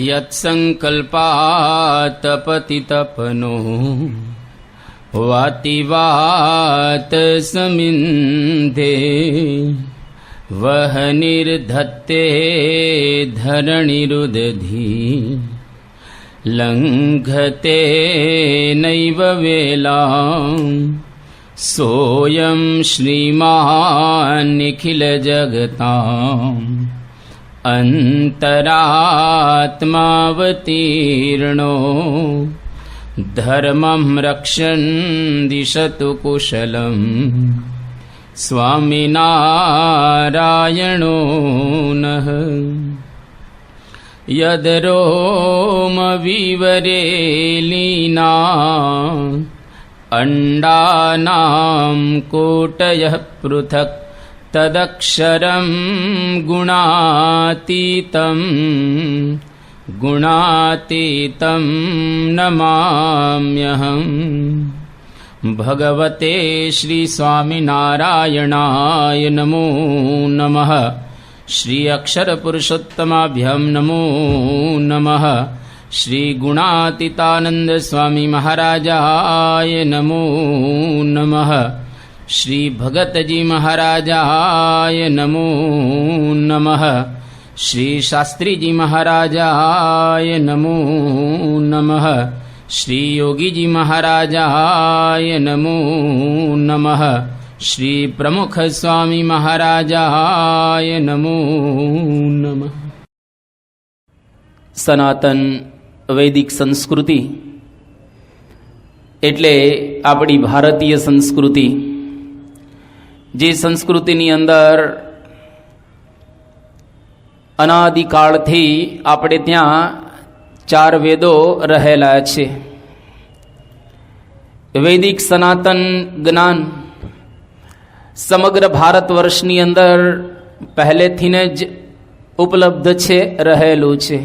यत्सङ्कल्पातपतितपनो वातिवात समिन्धे वहनिर्धत्ते धरणिरुदधी लङ्घते नैव वेलाम् सोऽयं श्रीमान् निखिलजगताम् अन्तरात्मावतीर्णो धर्मं रक्षन् दिशतु कुशलम् स्वामिनारायणो नः। यदरोमविवरे लीना अण्डानां कोटयः पृथक् तदक्षरं गुणातीतं नमाम्यहम्। भगवते श्री स्वामिनारायणाय नमो नमः। श्री अक्षर पुरुषोत्तमाभ्यां नमो नमः। श्री गुणातीतानंद स्वामी महाराजाय नमो नमः। श्री भगतजी महाराजाय नमो नमः। श्री शास्त्री जी महाराजाय नमो नमः। श्री योगी जी महाराजाय नमो नमः। श्री प्रमुख स्वामी महाराजाय नमो नमः। सनातन वैदिक संस्कृति एटले आपणी भारतीय संस्कृति, जे संस्कृतिनी अंदर अनादिकाळथी आपणे त्यां 4 वेदो रहेला छे। वैदिक सनातन ज्ञान समग्र भारतवर्षनी अंदर पहलेथी ने ज उपलब्ध छे, रहेलू छे।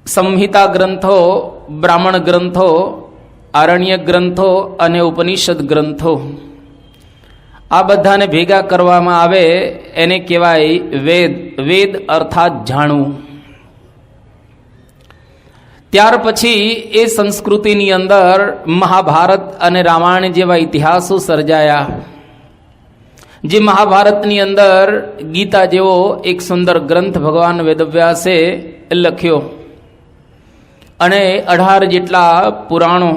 संहिता ग्रंथो, ब्राह्मण ग्रंथो, आरण्य ग्रंथो अने उपनिषद ग्रंथो आ बधाने भेगा करवामां आवे एने कहेवाय वेद। वेद अर्थात जाणવું। त्यार पछी ए संस्कृतिनी अंदर महाभारत अने रामायण जेवा इतिहासो सर्जाया। जे महाभारतनी अंदर गीता जेवो एक सुंदर ग्रंथ भगवान वेदव्यासे लख्यो अने 18 जेटला पुराणों,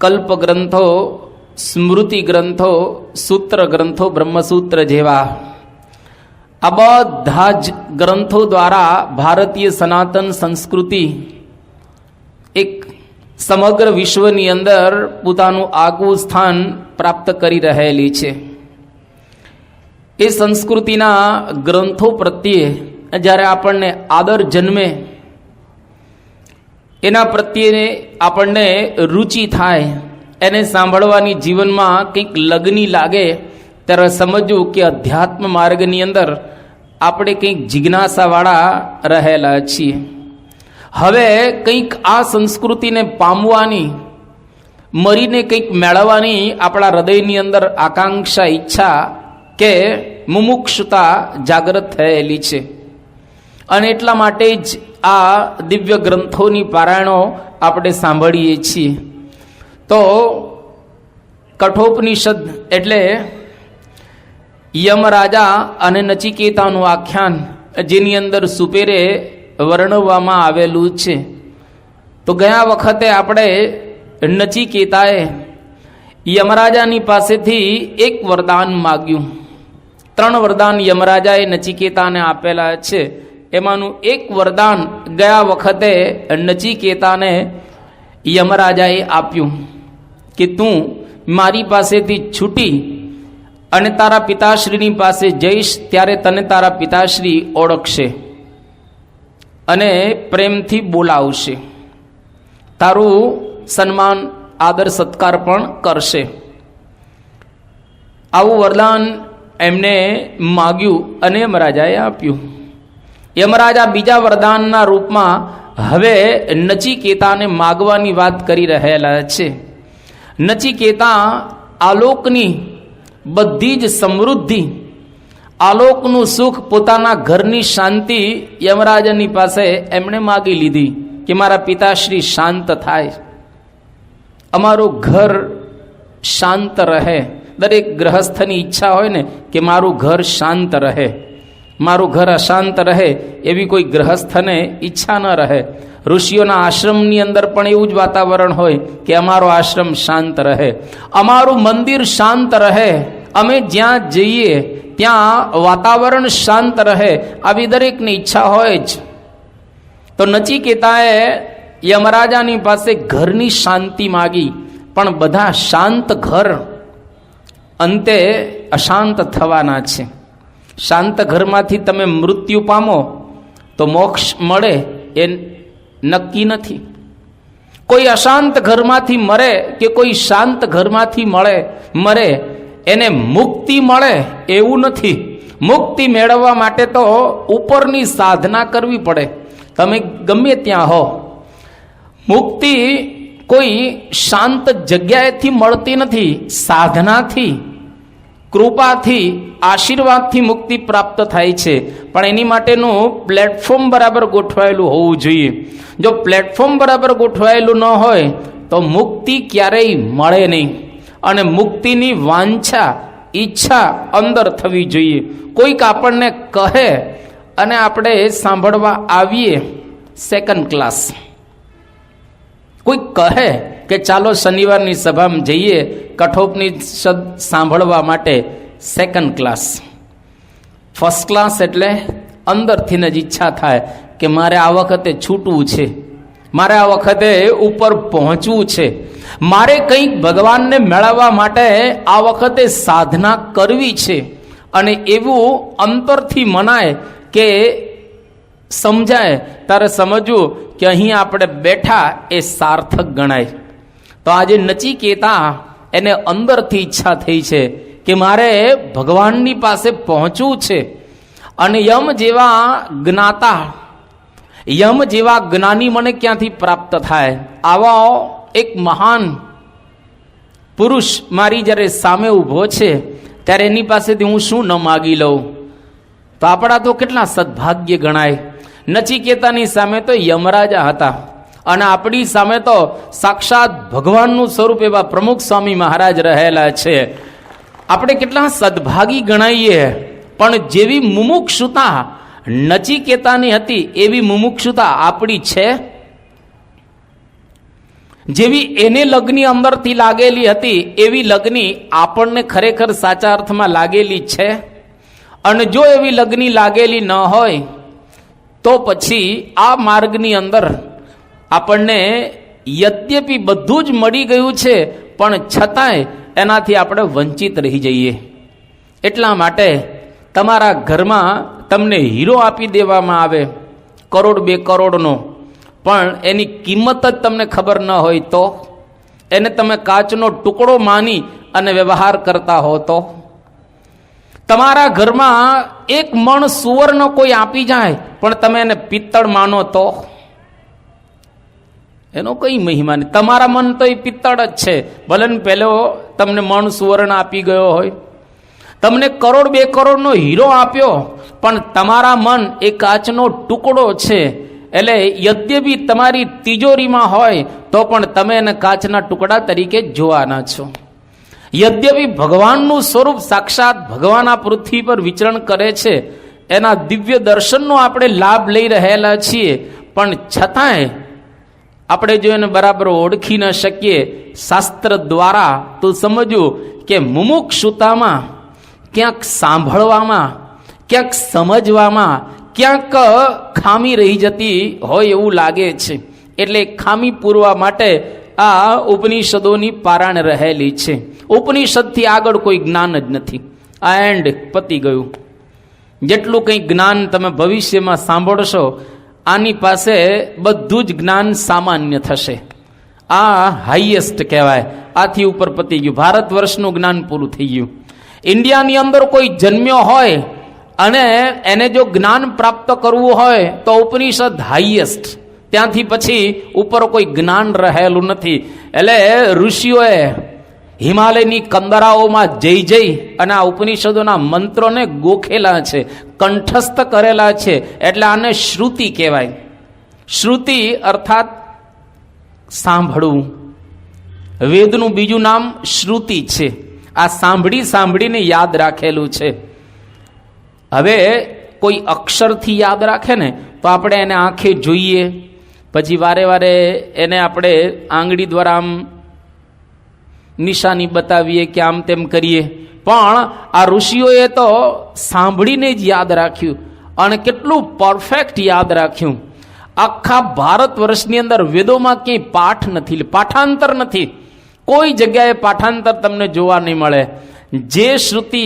कल्प ग्रंथो, स्मृति ग्रंथो, सूत्र ग्रंथो, ब्रह्मसूत्र जेवा आ बधा ज ग्रंथों द्वारा भारतीय सनातन संस्कृति एक समग्र विश्वनी अंदर पोतानुं आगुं स्थान प्राप्त करी रहेली छे। ए संस्कृतिना ग्रंथों प्रत्ये ज्यारे आपणने आदर जन्मे, एना प्रत्ये आपणने रुचि थाय, एने सांभळवानी जीवनमां कंईक लग्नी लागे त्यारे समजવું કે अध्यात्म मार्गनी अंदर આપણે કંઈક જિજ્ઞાસાવાળા રહેલા છીએ। હવે કંઈક આ સંસ્કૃતિને પામવાની, મરીને કંઈક મેળવવાની આપણા હૃદયની અંદર આકાંક્ષા, ઈચ્છા કે મુમુક્ષુતા જાગૃત થયેલી છે અને એટલા માટે જ આ દિવ્ય ગ્રંથોની પારાયણો આપણે સાંભળીએ છીએ। તો કઠોપનિષદ એટલે यमराजा अने नचिकेतानुं आख्यान जेनी अंदर सुपेरे वर्णववामां आवेलुं छे। तो गया वखते आपणे नचिकेताए यमराजानी पासेथी एक वरदान माग्युं। 3 वरदान यमराजाए नचिकेताने आपेला छे। एमानुं एक वरदान गया वखते नचिकेताने यमराजाए आप्युं कि तू मारी पासेथी छूटी અને તારા પિતાશ્રીની પાસે જઈશ ત્યારે તને તારા પિતાશ્રી ઓળખશે અને પ્રેમથી બોલાવશે, તારું સન્માન આદર સત્કાર પણ કરશે। આવું વરદાન એમને માગ્યું અને યમરાજાએ આપ્યું। યમરાજા બીજા વરદાનના રૂપમાં હવે નચિકેતાને માગવાની વાત કરી રહેલા છે। નચિકેતા આલોકની બધી જ સમૃદ્ધિ આલોકનું સુખ, પોતાના ઘરની શાંતિ યમરાજાની પાસે એમણે માગી લીધી કે મારા પિતાશ્રી શાંત થાય, અમારું ઘર શાંત રહે. દરેક ગ્રહસ્થની ઈચ્છા હોય ને કે મારું ઘર શાંત રહે, મારું ઘર અશાંત રહે એવી કોઈ ગ્રહસ્થને ઈચ્છા ન રહે. ઋષિઓના આશ્રમની અંદર પણ એવું જ વાતાવરણ હોય કે અમારો આશ્રમ શાંત રહે, અમારું મંદિર શાંત રહે, અમે જ્યાં જઈએ ત્યાં વાતાવરણ શાંત રહે, આવી દરેકની ઈચ્છા હોય જ. તો નચિકેતાએ યમરાજાની પાસે ઘરની શાંતિ માગી, પણ બધા શાંત ઘર અંતે અશાંત થવાના છે. શાંત ઘરમાંથી તમે મૃત્યુ પામો તો મોક્ષ મળે એ નક્કી નથી. કોઈ અશાંત ઘરમાંથી મરે કે કોઈ શાંત ઘરમાંથી મરે એને મુક્તિ મળે એવું નથી. મુક્તિ મેળવવા માટે તો ઉપરની સાધના કરવી પડે. તમે ગમે ત્યાં હો, મુક્તિ કોઈ શાંત જગ્યાએથી મળતી નથી. સાધનાથી, કૃપાથી, આશીર્વાદથી મુક્તિ પ્રાપ્ત થાય છે. પણ એની માટેનું પ્લેટફોર્મ બરાબર ગોઠવાયેલું હોવું જોઈએ. જો પ્લેટફોર્મ બરાબર ગોઠવાયેલું ન હોય તો મુક્તિ ક્યારેય મળે નહીં. અને મુક્તિની વાંછા, ઈચ્છા અંદર થવી જોઈએ. કોઈક આપણને કહે અને આપણે સાંભળવા આવીએ, સેકન્ડ ક્લાસ. કોઈ કહે કે ચાલો શનિવારની સભામાં જઈએ કઠોપનિષદ સાંભળવા માટે, સેકન્ડ ક્લાસ. ફર્સ્ટ ક્લાસ એટલે અંદરથી જ ઈચ્છા થાય કે મારે આ વખતે છૂટવું છે, મારે આ વખતે ઉપર પહોંચવું છે, મારે કંઈક ભગવાનને મેળવવા માટે આ વખતે સાધના કરવી છે. અને એવું અંતરથી મનાય કે સમજાય ત્યારે સમજવું કે અહીં આપણે બેઠા એ સાર્થક ગણાય. તો આજે નચિકેતા એને અંદરથી ઈચ્છા થઈ છે કે મારે ભગવાનની પાસે પહોંચવું છે. અને યમ જેવા જ્ઞાતા, યમ જેવા જ્ઞાની મને ક્યાંથી પ્રાપ્ત થાય? આવા એક મહાન પુરુષ મારી જ્યારે સામે ઊભો છે ત્યારે એની પાસેથી હું શું ન માગી લઉં? તો આપણા તો કેટલા સદભાગ્ય ગણાય. નચિકેતાની સામે તો યમરાજા હતા અને આપણી સામે તો સાક્ષાત ભગવાનનું સ્વરૂપ એવા પ્રમુખ સ્વામી મહારાજ રહેલા છે. આપણે કેટલા સદભાગી ગણાઈએ. પણ જેવી મુમુક્ષુતા નચિકેતાની હતી એવી મુમુક્ષુતા આપણી છે? જેવી એને લગ્ની અંદરથી લાગેલી હતી એવી લગ્ની આપણને ખરેખર સાચા અર્થમાં લાગેલી છે? અને જો એવી લગ્ની લાગેલી ન હોય તો પછી આ માર્ગની અંદર આપણને યદ્યપી બધું જ મળી ગયું છે પણ છતાંય એનાથી આપણે વંચિત રહી જઈએ. એટલા માટે તમારા ઘરમાં તમને હીરો આપી દેવામાં આવે, કરોડ 2 કરોડનો, પણ એની કિંમત જ તમને ખબર ન હોય તો, એને તમે કાચનો ટુકડો માની અને વ્યવહાર કરતા હો તો, તમારા ઘરમાં 1 મણ સુવર્ણ કોઈ આપી જાય પણ તમે એને પિત્તળ માનો તો એનો કઈ મહિમા નહીં. તમારા મન તો એ પિત્તળ જ છે. ભલે ને પહેલો તમને મણ સુવર્ણ આપી ગયો હોય, તમને કરોડ 2 કરોડનો હીરો આપ્યો, પણ તમારા મન એ કાચનો ટુકડો છે. એટલે યદ્યપી તમારી તિજોરીમાં હોય તો પણ તમે એને કાચના ટુકડા તરીકે જોવાના છો. યદ્યપી ભગવાનનું સ્વરૂપ સાક્ષાત ભગવાન આ પૃથ્વી પર વિચરણ કરે છે, એના દિવ્ય દર્શનનો આપણે લાભ લઈ રહેલા છીએ, પણ છતાંય આપણે જો એને બરાબર ઓળખી ન શકીએ શાસ્ત્ર દ્વારા, તો સમજવું કે મુમુક્ષુતામાં ક્યાંક સાંભળવામાં, ક્યાંક સમજવામાં ક્યાંક ખામી રહી જતી હોય એવું લાગે છે. એટલે ખામી પૂરવા માટે આ ઉપનિષદોની પારાયણ રહેલી છે. ઉપનિષદથી આગળ કોઈ જ્ઞાન જ નથી. આ એન્ડ પતી ગયું. જેટલું કંઈ જ્ઞાન તમે ભવિષ્યમાં સાંભળશો આની પાસે બધું જ જ્ઞાન સામાન્ય થશે. આ હાઈએસ્ટ કહેવાય. આથી ઉપર પતી ગયું. ભારત વર્ષનું જ્ઞાન પૂરું થઈ ગયું. ઇન્ડિયાની અંદર કોઈ જન્મ્યો હોય અને એને જો જ્ઞાન પ્રાપ્ત કરવું હોય તો ઉપનિષદ હાઈએસ્ટ, ત્યાંથી પછી ઉપર કોઈ જ્ઞાન રહેલું નથી. એટલે ઋષિઓએ હિમાલયની કંદરાઓમાં જઈ જઈ અને આ ઉપનિષદોના મંત્રોને ગોખેલા છે, કંઠસ્થ કરેલા છે. એટલે આને શ્રુતિ કહેવાય. શ્રુતિ અર્થાત સાંભળવું. વેદનું બીજું નામ શ્રુતિ છે. આ સાંભળી સાંભળીને યાદ રાખેલું છે. હવે કોઈ અક્ષરથી યાદ રાખે ને તો આપણે એને આંખે જોઈએ, પછી વારે વારે એને આપણે આંગળી દ્વારા આમ નિશાની બતાવીએ કે આમ તેમ કરીએ. પણ આ ઋષિઓએ તો સાંભળીને જ યાદ રાખ્યું, અને કેટલું પરફેક્ટ યાદ રાખ્યું. આખા ભારત વર્ષની અંદર વેદોમાં ક્યાંય પાઠ નથી, પાઠાંતર નથી. કોઈ જગ્યાએ પાઠાંતર તમને જોવા નહીં મળે. જે શ્રુતિ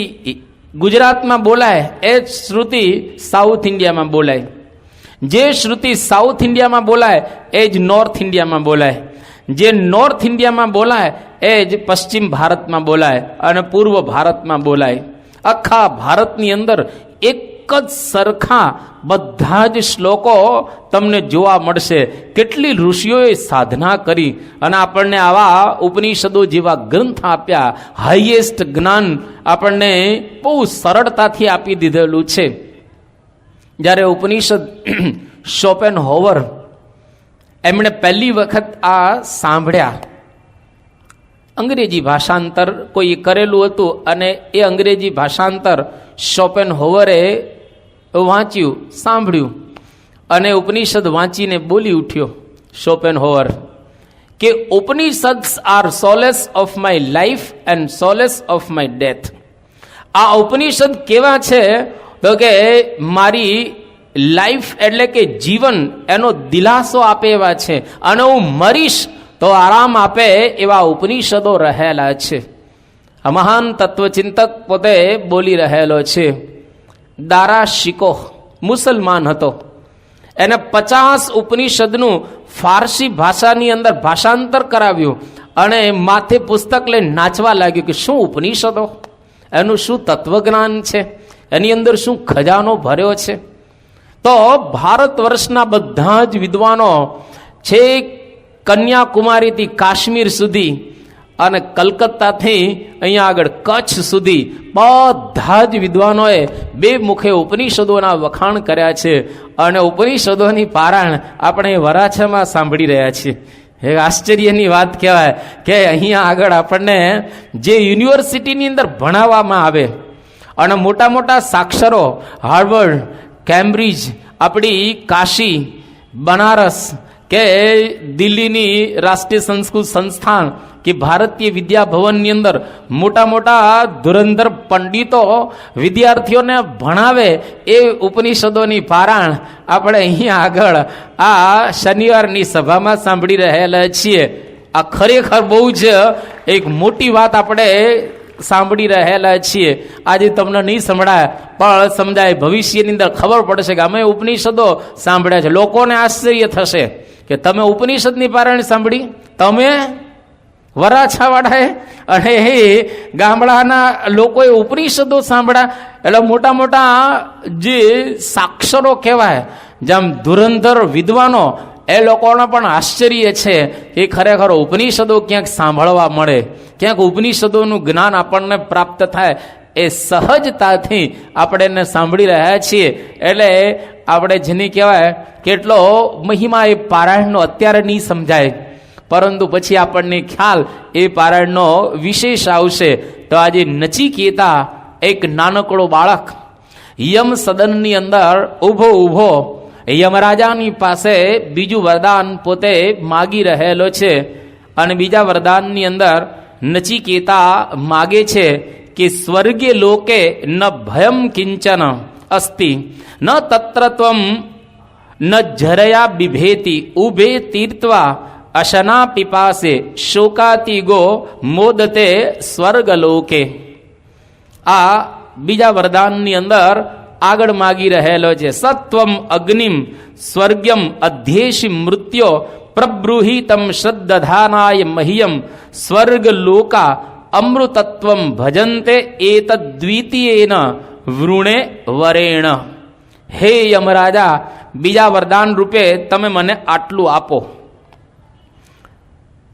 ગુજરાતમાં બોલાય એ જ શ્રુતિ સાઉથ ઇન્ડિયામાં બોલાય, જે શ્રુતિ સાઉથ ઇન્ડિયામાં બોલાય એ જ નોર્થ ઇન્ડિયામાં બોલાય, જે નોર્થ ઇન્ડિયામાં બોલાય એ જ પશ્ચિમ ભારતમાં બોલાય અને પૂર્વ ભારતમાં બોલાય. આખા ભારતની અંદર એક જ સરખા બધા જ શ્લોકો તમને જોવા મળશે. કેટલી ઋષિઓએ સાધના કરી અને આપણને આવા ઉપનિષદો જેવા ગ્રંથ આપ્યા. હાઈએસ્ટ જ્ઞાન આપણને બહુ સરળતાથી આપી દીધેલું છે. જ્યારે ઉપનિષદ શોપેનહોવર એમણે પહેલી વખત આ સાંભળ્યા, અંગ્રેજી ભાષાંતર કોઈ કરેલું હતું અને એ અંગ્રેજી ભાષાંતર શોપેનહોવરે વાંચ્યું, સાંભળ્યું અને ઉપનિષદ વાંચીને બોલી ઉઠ્યો શોપેનહોવર કે Upanishads are solace of my life and solace of my death. આ ઉપનિષદ કેવા છે તો કે મારી લાઈફ એટલે કે જીવન એનો દિલાસો આપે એવા છે, અને હું મરીશ તો આરામ આપે એવા ઉપનિષદો રહેલા છે. આ મહાન તત્વચિંતક પોતે બોલી રહેલો છે. દારા શિકોહ મુસલમાન હતો. એને 50 ઉપનિષદનું ફારસી ભાષાની અંદર ભાષાંતર કરાવ્યું અને માથે પુસ્તક લઈને નાચવા લાગ્યું કે શું ઉપનિષદો, એનું શું તત્વજ્ઞાન છે, એની અંદર શું ખજાનો ભર્યો છે. તો ભારત વર્ષના બધા જ વિદ્વાનો છે, કન્યાકુમારીથી કાશ્મીર સુધી અને કલકત્તાથી અહીંયા આગળ કચ્છ સુધી બધા જ વિદ્વાનોએ બે મુખે ઉપનિષદોના વખાણ કર્યા છે. અને ઉપનિષદોની પારાયણ આપણે વરાછામાં સાંભળી રહ્યા છીએ. એક આશ્ચર્યની વાત કહેવાય કે અહીંયા આગળ આપણને જે યુનિવર્સિટીની અંદર ભણાવવામાં આવે અને મોટા મોટા સાક્ષરો હાર્વર્ડ, કેમ્બ્રિજ, આપણી કાશી, બનારસ કે દિલ્હીની રાષ્ટ્રીય સંસ્કૃત સંસ્થાન કે ભારતીય વિદ્યા ભવનની અંદર મોટા મોટા ધુરંધર પંડિતો વિદ્યાર્થીઓને ભણાવે એ ઉપનિષદોની પારાયણ આપણે અહીંયા આગળ આ શનિવારની સભામાં સાંભળી રહેલા છીએ. આ ખરેખર બહુ જ એક મોટી વાત આપણે સાંભળી રહેલા છીએ. આજે તમને નહીં સંભળાય પણ સમજાય, ભવિષ્યની અંદર ખબર પડશે કે અમે ઉપનિષદો સાંભળ્યા છે. લોકોને આશ્ચર્ય થશે કે તમે ઉપનિષદની પારાયણ સાંભળી, તમે વરાછાવાળાએ અને એ ગામડાના લોકોએ ઉપનિષદો સાંભળ્યા. એટલે મોટા મોટા જે સાક્ષરો કહેવાય, જેમ ધુરંધર વિદ્વાનો, એ લોકોને પણ આશ્ચર્ય છે કે ખરેખર ઉપનિષદો ક્યાંક સાંભળવા મળે, ક્યાંક ઉપનિષદોનું જ્ઞાન આપણને પ્રાપ્ત થાય. એ સહજતાથી આપણે એને સાંભળી રહ્યા છીએ. એટલે આપણે જેની કહેવાય કેટલો મહિમા એ પારાયણનો અત્યારે નહીં સમજાય, પરંતુ પછી આપણને ખ્યાલ એ પારાયણનો વિશેષ આવશે. તો આજે નચિકેતા એક નાનકડો બાળક યમ સદનની અંદર ઊભો યમરાજાની પાસે બીજું વરદાન પોતે માગી રહેલો છે. અને બીજા વરદાનની અંદર નચિકેતા માગે છે કે સ્વર્ગે લોકે ન ભયમ કિંચન અસ્તિ ન તત્ર ત્વમ ન જરયા બિભેતિ ઉભે તીર્થવા અશના પિપાસે શોકાતિ ગો મોદતે સ્વર્ગલોકે. આ બીજા વરદાનની અંદર આગળ માગી રહેલો છે. સત્વમ અગ્નિમ સ્વર્ગ્યમ અધ્યેશી મૃત્યો પ્રબ્રુહિતમ શ્રદ્ધાનાય મહ્યમ સ્વર્ગલોકા અમૃતત્વમ ભજન્તે એતદ્વિતીયેન વૃણે વરેણ. હે યમરાજા, બીજા વરદાન રૂપે તમે મને આટલું આપો.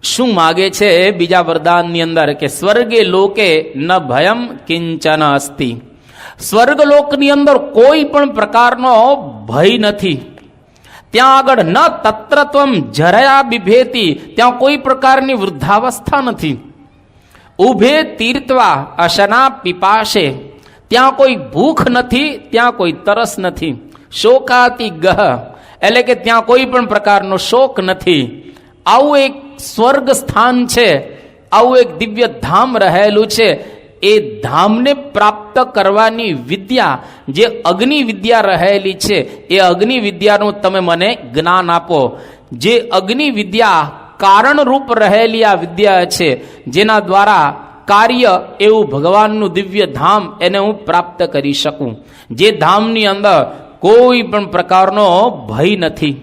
શું માગે છે બીજા વરદાનની અંદર કે સ્વર્ગે લોકે ન ભયમ કિંચન અસ્તિ. સ્વર્ગલોકની અંદર કોઈ પણ પ્રકારનો ભય નથી. ત્યાં આગળ ન તત્રત્વમ જરાયા બિભેતી, ત્યાં કોઈ પ્રકારની વૃદ્ધાવસ્થા નથી. ઉભે તીર્થવા અશના પીપાશે, ત્યાં કોઈ ભૂખ નથી, ત્યાં કોઈ તરસ નથી. શોકાતી ગહ, એટલે કે ત્યાં કોઈ પણ પ્રકારનો શોક નથી. આવું એક સ્વર્ગ સ્થાન છે, આવું એક દિવ્ય ધામ રહેલું છે. એ ધામને પ્રાપ્ત કરવાની વિદ્યા, જે અગ્નિ વિદ્યા રહેલી છે, એ અગ્નિ વિદ્યાનું તમે મને જ્ઞાન આપો. જે અગ્નિ વિદ્યા કારણરૂપ રહેલી આ વિદ્યા છે, જેના દ્વારા કાર્ય એવું ભગવાનનું દિવ્ય ધામ એને હું પ્રાપ્ત કરી શકું. જે ધામની અંદર કોઈ પણ પ્રકારનો ભય નથી,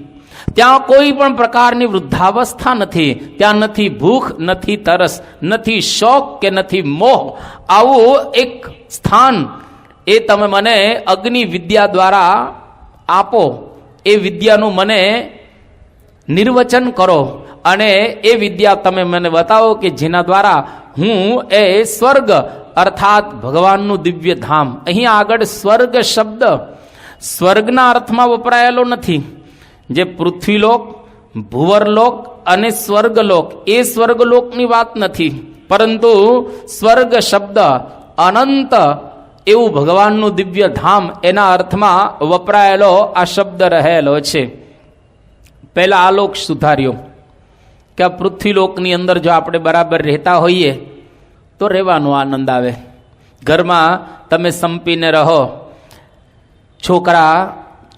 ત્યાં કોઈ પણ પ્રકારની વૃદ્ધાવસ્થા નથી, ત્યાં નથી ભૂખ, નથી તરસ, નથી શોક કે નથી મોહ. આવું એક સ્થાન એ તમે મને અગ્નિ વિદ્યા દ્વારા આપો. એ વિદ્યાનું મને નિર્વચન કરો અને એ વિદ્યા તમે મને બતાવો કે જેના દ્વારા હું એ સ્વર્ગ અર્થાત ભગવાનનું દિવ્ય ધામ. અહીંયા આગળ સ્વર્ગ શબ્દ સ્વર્ગના અર્થમાં વપરાયેલો નથી. જે પૃથ્વીલોક, ભુવરલોક અને સ્વર્ગલોક, એ સ્વર્ગલોકની વાત નથી, પરંતુ સ્વર્ગ શબ્દ અનંત એવું ભગવાનનું દિવ્ય ધામ એના અર્થમાં વપરાયેલો આ શબ્દ રહેલો છે. પહેલા આલોક સુધાર્યો કે આ પૃથ્વીલોકની અંદર જો આપણે બરાબર રહેતા હોઈએ તો રહેવાનો આનંદ આવે. ઘરમાં તમે સંપીને રહો, છોકરા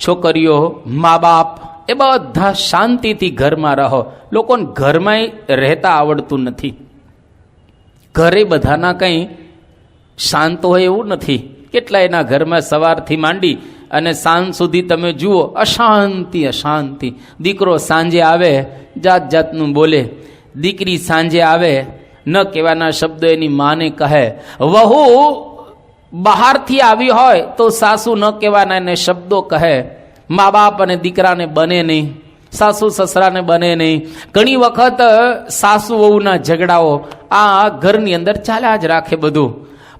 છોકરીઓ, મા બાપ એ બધા શાંતિથી ઘરમાં રહો. લોકોને ઘરમાં રહેતા આવડતું નથી. ઘરે બધાના કંઈ શાંત હોય એવું નથી. કેટલા એના ઘરમાં સવારથી માંડી અને સાંજ સુધી તમે જુઓ અશાંતિ અશાંતિ. દીકરો સાંજે આવે જાત જાતનું બોલે, દીકરી સાંજે આવે ન કહેવાના શબ્દો એની માને કહે, વહુ બહારથી આવી હોય તો સાસુ ન કહેવાના એને શબ્દો કહે. મા બાપ અને દીકરાને બને નહીં, સાસુ સસરાને બને નહીં. ઘણી વખત સાસુ વહુના ઝઘડાઓ આ ઘરની અંદર ચાલ્યા જ રાખે બધું.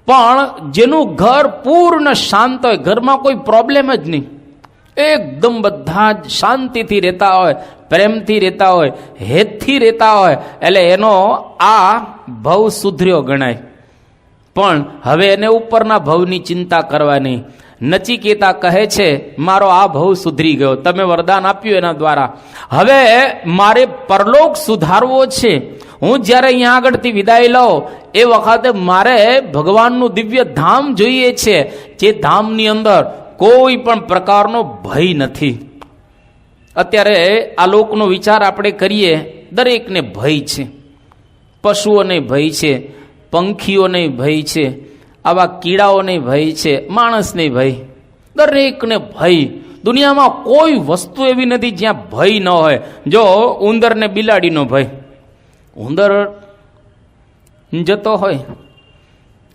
પણ જેનું ઘર પૂર્ણ શાંત હોય, ઘરમાં કોઈ પ્રોબ્લેમ જ નહીં, એકદમ બધા જ શાંતિથી રહેતા હોય, પ્રેમથી રહેતા હોય, હેતથી રહેતા હોય, એટલે એનો આ ભવ સુધર્યો ગણાય. પણ હવે એને ઉપરના ભવની ચિંતા કરવાની. નચિકેતા કહે છે મારો આ ભવ સુધરી ગયો, તમે વરદાન આપ્યું એના દ્વારા. હવે મારે પરલોક સુધારવો છે. હું જ્યારે અહીંયા આગળથી વિદાય લઉં એ વખતે મારે ભગવાનનું દિવ્ય ધામ જોઈએ છે, જે ધામની અંદર કોઈ પણ પ્રકારનો ભય નથી. અત્યારે આ લોકનો વિચાર આપણે કરીએ, દરેકને ભય છે. પશુઓને ભય છે, પંખીઓને ભય છે, આવા કીડાઓને ભય છે, માણસને ભય, દરેકને ભય. દુનિયામાં કોઈ વસ્તુ એવી નથી જ્યાં ભય ન હોય. જો ઉંદરને બિલાડીનો ભય, ઉંદર જતો હોય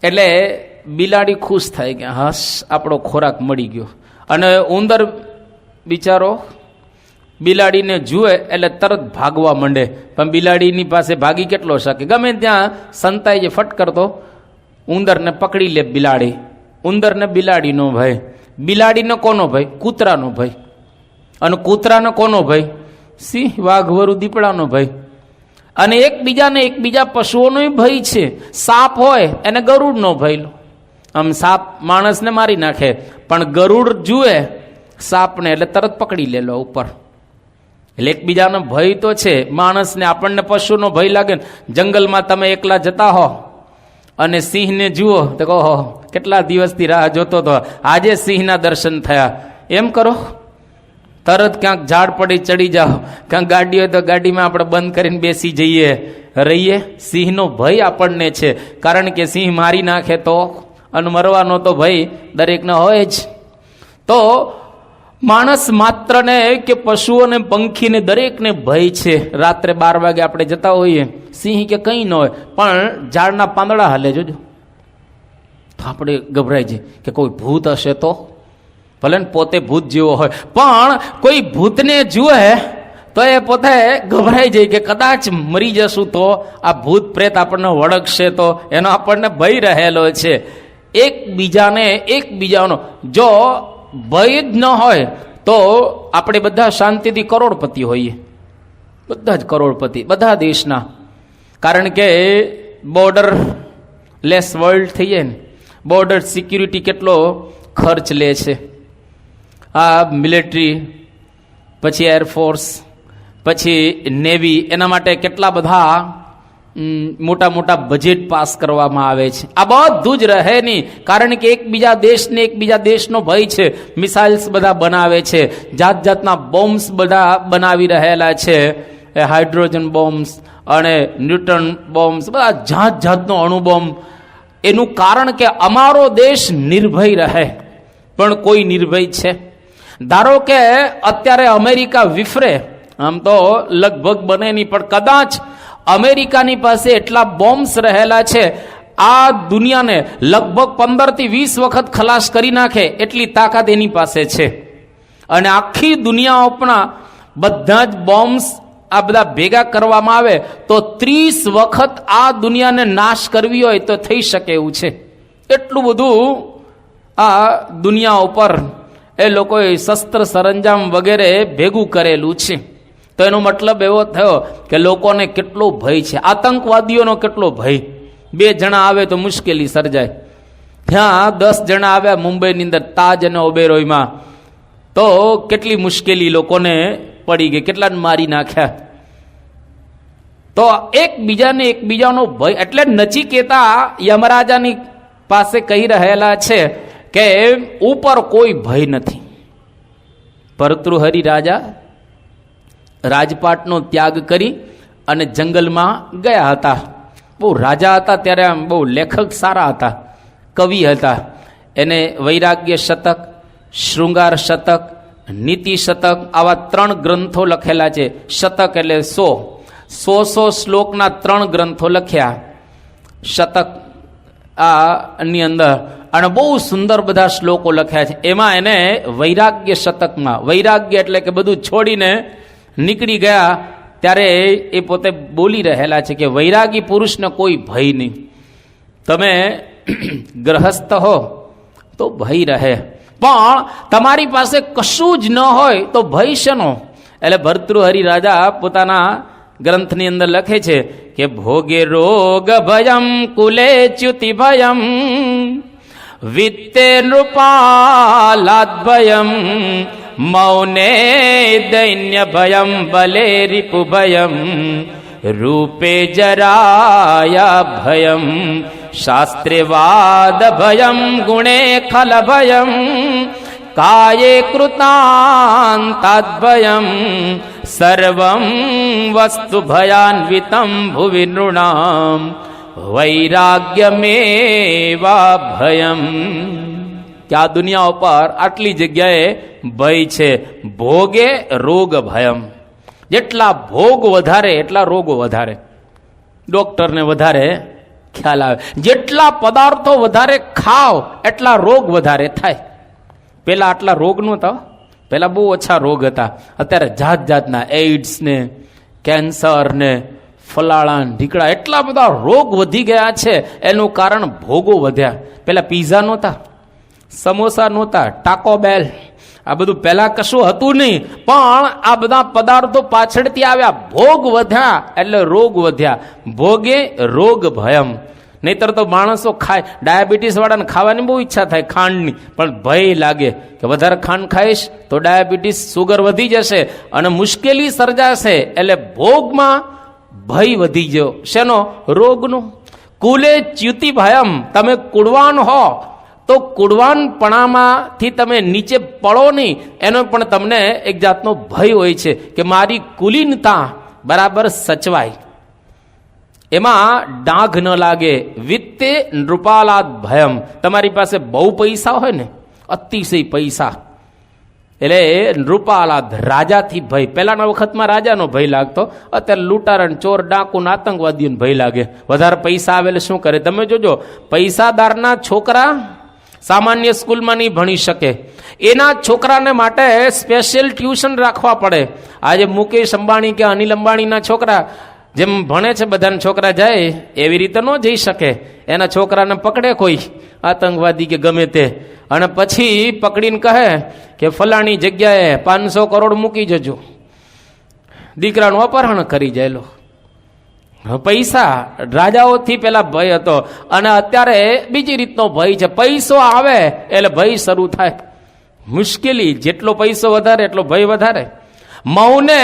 એટલે બિલાડી ખુશ થાય કે હસ આપણો ખોરાક મળી ગયો. અને ઉંદર બિચારો બિલાડીને જુએ એટલે તરત ભાગવા માંડે, પણ બિલાડીની પાસે ભાગી કેટલો શકે? ગમે ત્યાં સંતાઈ જે ફટ કરતો ઉંદરને પકડી લે બિલાડી. ઉંદરને બિલાડીનો ભય. બિલાડીને કોનો ભય? કૂતરાનો ભય. અને કૂતરાને કોનો ભય? સિંહ, વાઘ, વરુ, દીપડાનો ભય. અને એકબીજા પશુઓનો ભય છે. સાપ હોય એને ગરુડનો ભય. આમ સાપ માણસને મારી નાખે, પણ ગરુડ જુએ સાપને એટલે તરત પકડી લેલો ઉપર. એટલે એકબીજાનો ભય તો છે. માણસને આપણને પશુનો ભય લાગે. જંગલમાં તમે એકલા જતા હો અને સિંહને જુઓ તો કહો કેટલા દિવસથી રાહ જોતો હતો, આજે સિંહના દર્શન થયા. એમ કરો, તરત ક્યાંક ઝાડ પડી ચડી જાઓ, ક્યાંક ગાડી હોય તો ગાડીમાં આપણે બંધ કરીને બેસી જઈએ, રહીએ. સિંહનો ભય આપણને છે, કારણ કે સિંહ મારી નાખે તો, અને મરવાનો તો ભય દરેકને હોય જ. તો માણસ માત્રને કે પશુઓને, પંખીને, દરેકને ભય છે. રાત્રે 12 વાગે આપણે જતા હોઈએ, સિંહ કે કંઈ ન હોય, પણ ઝાડના પાંદડા હાલે જોજો તો આપણે ગભરાઈ જઈએ કે કોઈ ભૂત હશે તો. ભલે ને પોતે ભૂત જેવો હોય, પણ કોઈ ભૂતને જુએ તો એ પોતે ગભરાઈ જાય કે કદાચ મરી જશું તો આ ભૂત પ્રેત આપણને વળગશે, તો એનો આપણને ભય રહેલો છે. એકબીજાનો જો ભય જ ન હોય તો આપણે બધા શાંતિથી કરોડપતિ હોઈએ, બધા જ કરોડપતિ, બધા દેશના. કારણ કે બોર્ડર લેસ વર્લ્ડ થઈ જાય ને, બોર્ડર સિક્યુરિટી કેટલો ખર્ચ લે છે. આ મિલિટરી, પછી એરફોર્સ, પછી નેવી, એના માટે કેટલા બધા મોટા મોટા બજેટ પાસ કરવામાં આવે છે. આ બધું જ રહે નહીં, કારણ કે એકબીજા દેશને એકબીજા દેશનો ભય છે. મિસાઇલ્સ બધા બનાવે છે, જાત જાતના બોમ્બ્સ બધા બનાવી રહેલા છે, હાઇડ્રોજન બોમ્બ્સ અને ન્યુટ્રન બોમ્બ્સ, બધા જાત જાતનો અણુબોમ્બ. એનું કારણ કે અમારો દેશ નિર્ભય રહે, પણ કોઈ નિર્ભય છે? ધારો કે અત્યારે અમેરિકા વિફરે, આમ તો લગભગ બને નહીં, પણ કદાચ અમેરિકાની પાસે એટલા બોમ્બ્સ રહેલા છે, આ દુનિયાને લગભગ 15 થી 20 વખત ખલાસ કરી નાખે એટલી તાકાત એની પાસે છે. અને આખી દુનિયા ઉપરના બધા જ બોમ્બ્સ આ બધા ભેગા કરવામાં આવે તો 30 વખત આ દુનિયાને નાશ કરવી હોય તો થઈ શકે એવું છે. એટલું બધું આ દુનિયા ઉપર એ લોકોએ શસ્ત્ર સરંજામ વગેરે ભેગું કરેલું છે. તો એનો મતલબ એવો થયો કે લોકોને કેટલો ભય છે, આતંકવાદીઓનો કેટલો ભય. 2 જણા આવે તો મુશ્કેલી સર્જાય. ત્યાં 10 જણા આવ્યા મુંબઈની અંદર તાજ અને ઓબેરોયમાં, તો કેટલી મુશ્કેલી લોકોને પડી ગઈ, કેટલાને મારી નાખ્યા. તો એકબીજાનો ભય. એટલે નચિકેતા યમરાજાની પાસે કહી રહેલા છે કે ઉપર કોઈ ભય નથી. ભર્તૃહરિ રાજા રાજપાટનો ત્યાગ કરી અને જંગલમાં ગયા હતા. બહુ રાજા હતા ત્યારે, આમ બહુ લેખક સારા હતા, કવિ હતા. એને વૈરાગ્ય શતક, શૃંગાર શતક, નીતિ શતક, આવા 3 ગ્રંથો લખેલા છે. શતક એટલે 100 શ્લોકના 3 ગ્રંથો લખ્યા શતક આની અંદર, અને બહુ સુંદર બધા શ્લોકો લખ્યા છે. એમાં એને વૈરાગ્ય શતકમાં, વૈરાગ્ય એટલે કે બધું છોડીને નીકળી ગયા ત્યારે એ પોતે બોલી રહેલા છે કે વૈરાગી પુરુષને કોઈ ભય નહીં. તમે ગ્રહસ્થ હો તો ભય રહે, પણ તમારી પાસે કશું જ ન હોય તો ભય શેનો? એટલે ભર્તૃહરિ રાજા પોતાના ગ્રંથની અંદર લખે છે કે ભોગે રોગ ભયમ, કુલે ચ્યુતિ ભયમ, વિત્તે નૃપાલાદ ભયમ, મૌને દૈન્ય ભયમ, બલે રિપુ ભયમ, રૂપે જરાયા ભયમ, શાસ્ત્રે વાદ ભયમ, ગુણે ખલ ભયમ, કાયે કૃતાંતાદ ભયમ, સર્વં વસ્તુ ભયાન્વિતમ ભુવિ નૃણામ, વૈરાગ્યમેવા ભયમ. કે આ દુનિયા ઉપર આટલી જગ્યાએ ભય છે. ભોગે રોગ ભયમ, જેટલા ભોગ વધારે એટલા રોગો વધારે, ડોક્ટરને વધારે ખ્યાલ આવે. જેટલા પદાર્થો વધારે ખાવ એટલા રોગ વધારે થાય. પેલા આટલા રોગ નહોતા, પેલા બહુ ઓછા રોગ હતા. અત્યારે જાત જાતના એઇડ્સ ને, કેન્સર ને, ફલાણા ઢીકડા, એટલા બધા રોગ વધી ગયા છે. એનું કારણ ભોગો વધ્યા. પેલા પીઝા નહોતા, સમોસા નહોતા, ટાકો બેલ, આ બધું પહેલા કશું હતું નહીં, પણ આ બધા પદાર્થો પાછળથી આવ્યા. ભોગ વધ્યા એટલે રોગ વધ્યા. ભોગે રોગ ભયમ. નહીતર તો માણસો ખાય, ડાયાબિટીસ વાળાને ખાવાની બહુ ઈચ્છા થાય ખાંડની, પણ ભય લાગે કે વધારે ખાંડ ખાઈશ તો ડાયાબિટીસ, સુગર વધી જશે અને મુશ્કેલી સર્જાશે. એટલે ભોગમાં ભય વધી ગયો. શેનો? રોગનો. કુલે ચ્યુતિ ભયમ, તમે કુળવાન હો તો કુળવાનપણામાંથી તમે નીચે પડો નહીં, એનો પણ તમને એક જાતનો ભય હોય છે કે મારી કુલીનતા બરાબર સચવાય, એમાં ડાઘ ન લાગે. વિત્તે નૃપાલાદ ભયમ, તમારી પાસે બહુ પૈસા હોય ને, અતિશય પૈસા, એટલે નૃપાલાદ, રાજાથી ભય. પહેલાના વખતમાં રાજાનો ભય લાગતો, અત્યારે લૂંટારણ, ચોર, ડાકુ, આતંકવાદીઓને ભય લાગે. વધારે પૈસા આવે એટલે શું કરે? તમે જોજો, પૈસાદારના છોકરા સામાન્ય સ્કૂલમાં નહીં ભણી શકે, એના છોકરાને માટે સ્પેશિયલ ટ્યુશન રાખવા પડે. આજે મુકેશ અંબાણી કે અનિલ અંબાણીના છોકરા જેમ ભણે છે, બધાના છોકરા જાય એવી રીતે ન જઈ શકે. એના છોકરાને પકડે કોઈ આતંકવાદી કે ગમે તે, અને પછી પકડીને કહે કે ફલાણી જગ્યાએ 500 કરોડ મૂકી જજો, દીકરાનું અપહરણ કરી જાયલો. પૈસા રાજાઓથી પેલા ભય હતો, અને અત્યારે બીજી રીતનો ભય છે. પૈસો આવે એટલે ભય શરૂ થાય. મુશ્કેલી, જેટલો પૈસો વધારે એટલો ભય વધારે. મૌને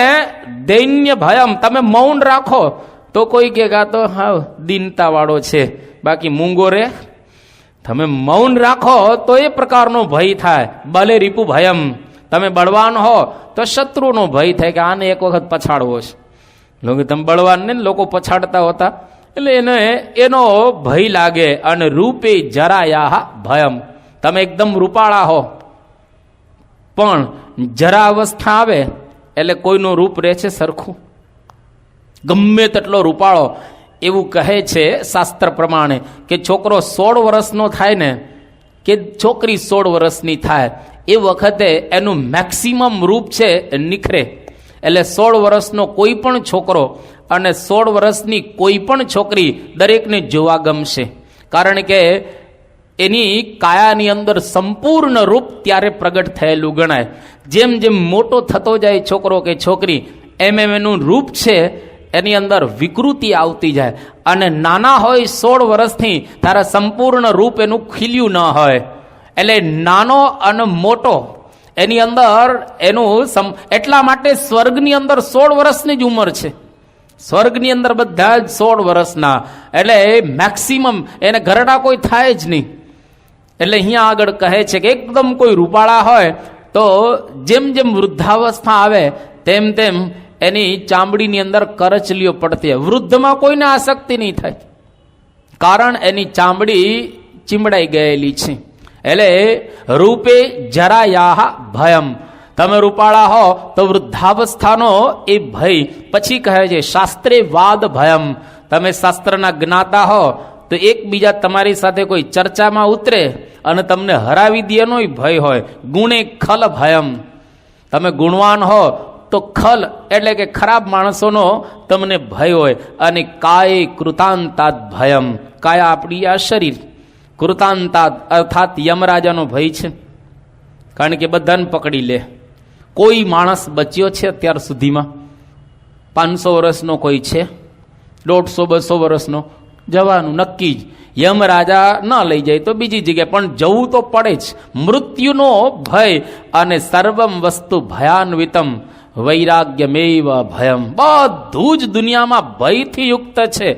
દૈન્ય ભયમ, તમે મૌન રાખો તો કોઈ કે તો હા દીનતા વાળો છે, બાકી મૂંગો રે. તમે મૌન રાખો તો એ પ્રકારનો ભય થાય. બલે રીપુ ભયમ, તમે બળવાન હો તો શત્રુનો ભય થાય કે આને એક વખત પછાડવો છે. લોકો તમે બળવાન ને લોકો પછાડતા હોતા, એટલે એને એનો ભય લાગે. અને રૂપે જરાયા ભયમ, તમે એકદમ રૂપાળા હો પણ જરા અવસ્થા આવે એટલે કોઈનું રૂપ રહે છે સરખું, ગમે તેટલો રૂપાળો. એવું કહે છે શાસ્ત્ર પ્રમાણે કે છોકરો 16 વર્ષનો થાય ને કે છોકરી 16 વર્ષની થાય એ વખતે એનું મેક્સિમમ રૂપ છે નિખરે. એટલે 16 વર્ષનો કોઈ પણ છોકરો અને 16 વર્ષની કોઈ પણ છોકરી દરેકને જોવા ગમશે, કારણ કે એની કાયાની અંદર સંપૂર્ણ રૂપ ત્યારે પ્રગટ થયેલું ગણાય. જેમ જેમ મોટો થતો જાય છોકરો કે છોકરી, એમ એનું રૂપ છે એની અંદર વિકૃતિ આવતી જાય. અને નાના હોય 16 વર્ષથી તારા સંપૂર્ણ રૂપ એનું ખીલ્યું ન હોય. એટલે નાનો અને મોટો એની અંદર એનું એટલા માટે સ્વર્ગની અંદર 16 વર્ષની જ ઉંમર છે. સ્વર્ગની અંદર બધા જ 16 વર્ષના, એટલે મેક્સિમમ એને ઘરડા કોઈ થાય જ નહીં. એટલે અહીંયા આગળ કહે છે કે એકદમ કોઈ રૂપાળા હોય તો જેમ જેમ વૃદ્ધાવસ્થા આવે તેમ તેમ એની ચામડીની અંદર કરચલીઓ પડતી હોય. વૃદ્ધમાં કોઈને આસક્તિ નહીં થાય, કારણ એની ચામડી ચીમડાઈ ગયેલી છે. એટલે રૂપે જરાયા ભયમ, તમે રૂપાળા હો તો વૃદ્ધાવસ્થાનો એ ભય. પછી કહે છે શાસ્ત્રે વાદ ભયમ, તમે શાસ્ત્રના જ્ઞાતા હો તો એકબીજા તમારી સાથે કોઈ ચર્ચામાં ઉતરે અને તમને હરાવી દે એનો ભય હોય. ગુણે ખલ ભયમ, તમે ગુણવાન હો તો ખલ એટલે કે ખરાબ માણસોનો તમને ભય હોય. અને કાય કૃતાંતાદ ભયમ, કાયા આપણી આ શરીર, કૃતાંતાદ અર્થાત યમરાજાનો ભય છે, કારણ કે બધાને પકડી લે. કોઈ માણસ બચ્યો છે અત્યાર સુધીમાં? 500 વર્ષનો કોઈ છે? 150-200 વર્ષનો? જવાનું નક્કી જ. યમરાજા ન લઈ જાય તો બીજી જગ્યાએ પણ જવું તો પડે જ. મૃત્યુનો ભય. અને સર્વમ વસ્તુ ભયાન્વિતમ વૈરાગ્યમેવ ભયમ, બધું જ દુનિયામાં ભયથી યુક્ત છે.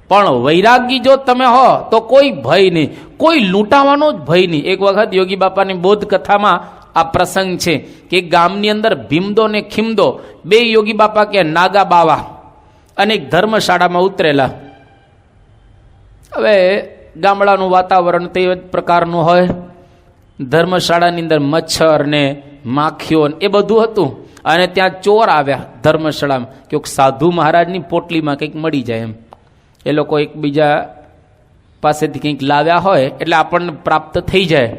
પણ વૈરાગી જો તમે હો તો કોઈ ભય નહીં, કોઈ લૂંટાવાનો જ ભય નહીં. એક વખત યોગી બાપાની બોધ કથામાં આ પ્રસંગ છે કે ગામની અંદર ભીમદો ને ખીમદો બે યોગી બાપા કે નાગા બાવા અને એક ધર્મશાળામાં ઉતરેલા. હવે ગામડાનું વાતાવરણ તે પ્રકારનું હોય, ધર્મશાળાની અંદર મચ્છર ને માખીઓ એ બધું હતું. અને ત્યાં ચોર આવ્યા ધર્મશાળામાં કે સાધુ મહારાજની પોટલીમાં કંઈક મળી જાય એમ. એ લોકો એકબીજા પાસેથી કંઈક લાવ્યા હોય એટલે આપણને પ્રાપ્ત થઈ જાય.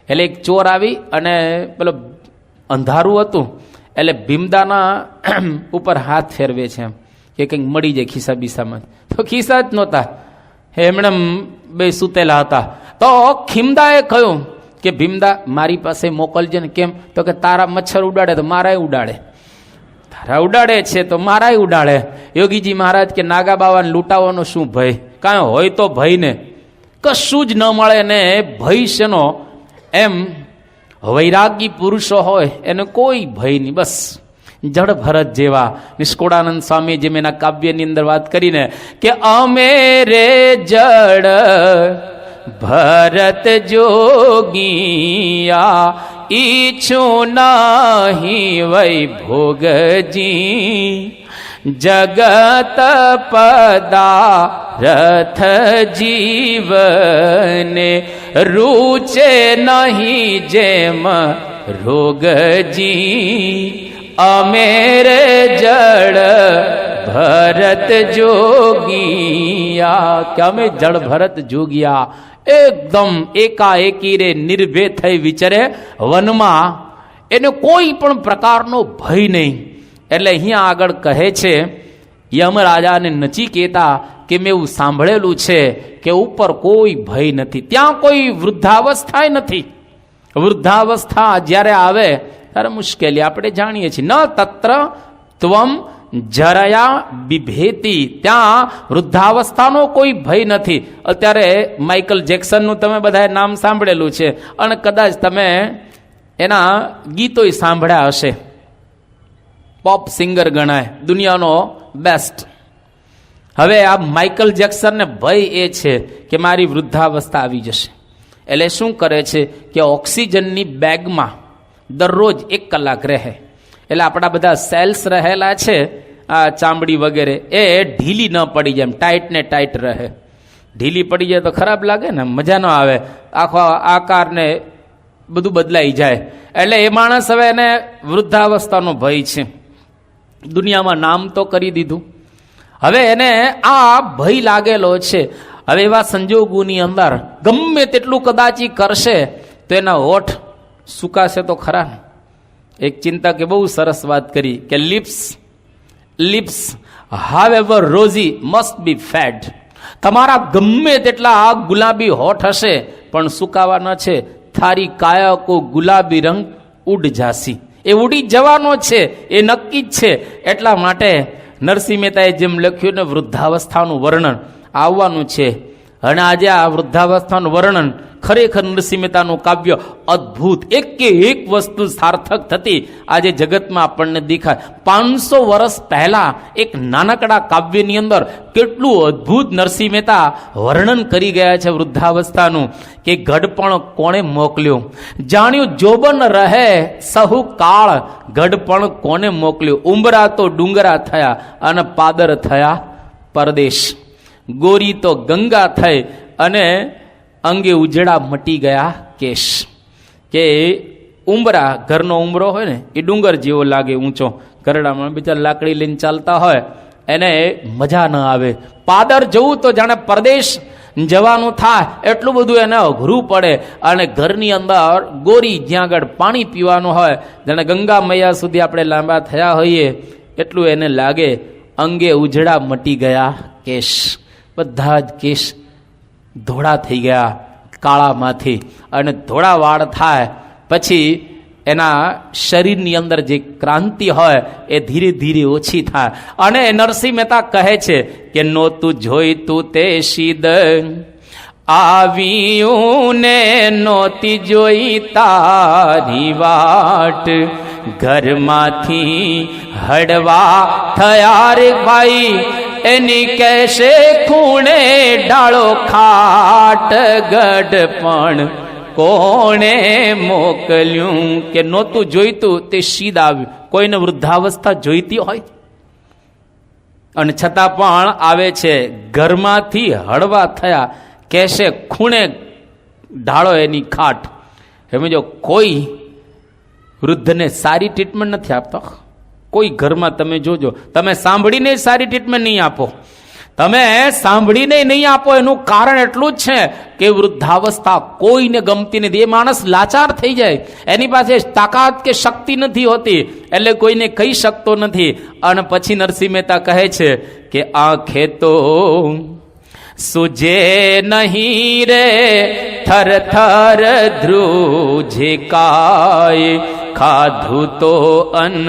એટલે એક ચોર આવી અને પેલો અંધારું હતું એટલે ભીમદાના ઉપર હાથ ફેરવે છે એમ કે કંઈક મળી જાય ખિસ્સા બીસામાં. તો ખિસ્સા જ નહોતા, એમણે બે સૂતેલા હતા. તો ખીમદાએ કહ્યું કે ભીમદા મારી પાસે મોકલજે ને. કેમ? તો કે તારા મચ્છર ઉડાડે તો મારાય ઉડાડે, તારા ઉડાડે છે તો મારાય ઉડાડે. યોગીજી મહારાજ કે નાગા બાવાને લૂંટાવાનો શું ભય? કાંઈ હોય તો ભય ને કશું જ ન મળે ને ભય શેનો? એમ વૈરાગી પુરુષો હોય એને કોઈ ભય નહીં. બસ જડ ભરત જેવા નિષ્કુળાનંદ સ્વામી જેમ એના કાવ્યની અંદર વાત કરીને કે અમે રે જડ ભરત જોગિયા ઈચ્છું નાહી વૈભોગજી જગત પદારથ જીવને રૂચે નહીં જેમ રોગજી અમે રે જડ ભરત જોગિયા કે અમે જળ ભરત જોગિયા એકદમ એકાએકી રે નિર્ભય થઈ વિચરે વનમાં, એને કોઈ પણ પ્રકારનો ભય નહીં. એટલે અહીંયા આગળ કહે છે યમરાજાને નચિકેતા કે મેં એવું સાંભળેલું છે કે ઉપર કોઈ ભય નથી, ત્યાં કોઈ વૃદ્ધાવસ્થા નથી. વૃદ્ધાવસ્થા જ્યારે આવે ત્યારે મુશ્કેલી આપણે જાણીએ છીએ. ન તત્ર ત્વમ જરાયા બિભેતી, ત્યાં વૃદ્ધાવસ્થાનો કોઈ ભય નથી. અત્યારે માઇકલ જેક્સનનું તમે બધાએ નામ સાંભળેલું છે અને કદાચ તમે એના ગીતોય સાંભળ્યા હશે. પોપ સિંગર ગણાય, દુનિયાનો બેસ્ટ. હવે આ માઇકલ જેક્સનને ભય એ છે કે મારી વૃદ્ધાવસ્થા આવી જશે. એટલે શું કરે છે કે ઓક્સિજનની બેગમાં દરરોજ 1 કલાક રહે. એટલે આપણા બધા સેલ્સ રહેલા છે આ ચામડી વગેરે, એ ઢીલી ન પડી જાય, ટાઈટ ને ટાઈટ રહે. ઢીલી પડી જાય તો ખરાબ લાગે ને, મજા ન આવે, આખો આકાર ને બધું બદલાઈ જાય. એટલે એ માણસ હવે એને વૃદ્ધાવસ્થાનો ભય છે. દુનિયામાં નામ તો કરી દીધું, હવે એને આ ભય લાગેલો છે. હવે એવા સંજોગોની અંદર ગમે તેટલું કદાચ કરશે તો એના હોઠ સુકાશે તો ખરા ને. એક ચિંતકે બહુ સરસ વાત કરી કે lips however rosy must be fed. તમારા ગમે તેટલા ગુલાબી હોઠ હશે પણ સુકાવાના છે. થારી કાયા કો ગુલાબી રંગ ઉડ જાસી, એ ઉડી જવાનો છે, એ નક્કી જ છે. એટલા માટે નરસિંહ મહેતાએ જેમ લખ્યું ને વૃદ્ધાવસ્થાનું વર્ણન આવવાનું છે. અને આજે આ વૃદ્ધાવસ્થાનું વર્ણન ખરેખર નરસિંહ મહેતાનું કાવ્ય અદ્ભુત, એક કે એક વસ્તુ સાર્થક થતી આજે જગતમાં આપણને દેખાય. 500 વર્ષ પહેલા એક નાનકડા કાવ્યની અંદર કેટલું અદ્ભુત નરસિંહ મહેતા વર્ણન કરી ગયા છે વૃદ્ધાવસ્થાનું કે ગઢપણ કોણે મોકલ્યો, જાણ્યું જોબન રહે સહુ કાળ, ગઢપણ કોને મોકલ્યો. ઉંબરા તો ડુંગરા થયા અને પાદર થયા પરદેશ, ગોરી તો ગંગા થઈ અને અંગે ઉજળા મટી ગયા કેશ. કે ઉંબરા, ઘરનો ઉંબરો હોય ને એ ડુંગર જેવો લાગે ઊંચો, ઘરડામાં બિચારા લાકડી લઈને ચાલતા હોય એને મજા ન આવે. પાદર જવું તો જાણે પરદેશ જવાનું થાય એટલું બધું એને અઘરું પડે. અને ઘરની અંદર ગોરી જ્યાં આગળ પાણી પીવાનું હોય, જાણે ગંગા મૈયા સુધી આપણે લાંબા થયા હોઈએ એટલું એને લાગે. અંગે ઉજળા મટી ગયા કેશ, બધા જ કેશ ધોળા થઈ ગયા કાળામાંથી. અને ધોળા વાળ થાય પછી એના શરીરની અંદર જે ક્રાંતિ હોય એ ધીરે ધીરે ઓછી થાય. અને નરસિંહ મહેતા કહે છે કે નોતું જોઈતું તે શીદ આવ્યું ને નોતી જોઈ તારી વાટ, ઘરમાંથી હળવા થયા રે ભાઈ એની કહેશે ખૂણે ડાળો ખાટ, ગઢપણ કોણે મોકલ્યું. કે નહોતું જોઈતું તે શીદ આવ્યું. કોઈને વૃદ્ધાવસ્થા જોઈતી હોય અને છતાં પણ આવે છે. ઘરમાંથી હળવા થયા કહેશે ખૂણે ઢાળો એની ખાટ. એમ જો કોઈ વૃદ્ધને સારી ટ્રીટમેન્ટ નથી આપતો. કોઈ ઘરમાં તમે જોજો, તમે સાંભળીને સારી ટ્રીટમેન્ટ નહીં આપો, તમે સાંભળીને નહીં આપો. એનું કારણ એટલું જ છે કે વૃદ્ધાવસ્થા કોઈને ગમતી નથી. એ માણસ લાચાર થઈ જાય, એની પાસે તાકાત કે શક્તિ નથી હોતી, એટલે કોઈને કહી શકતો નથી. અને પછી નરસિંહ મહેતા કહે છે કે આંખે તો સુજે નહીં રે થર થર ધ્રુજે કાય, ખાધું તો અન્ન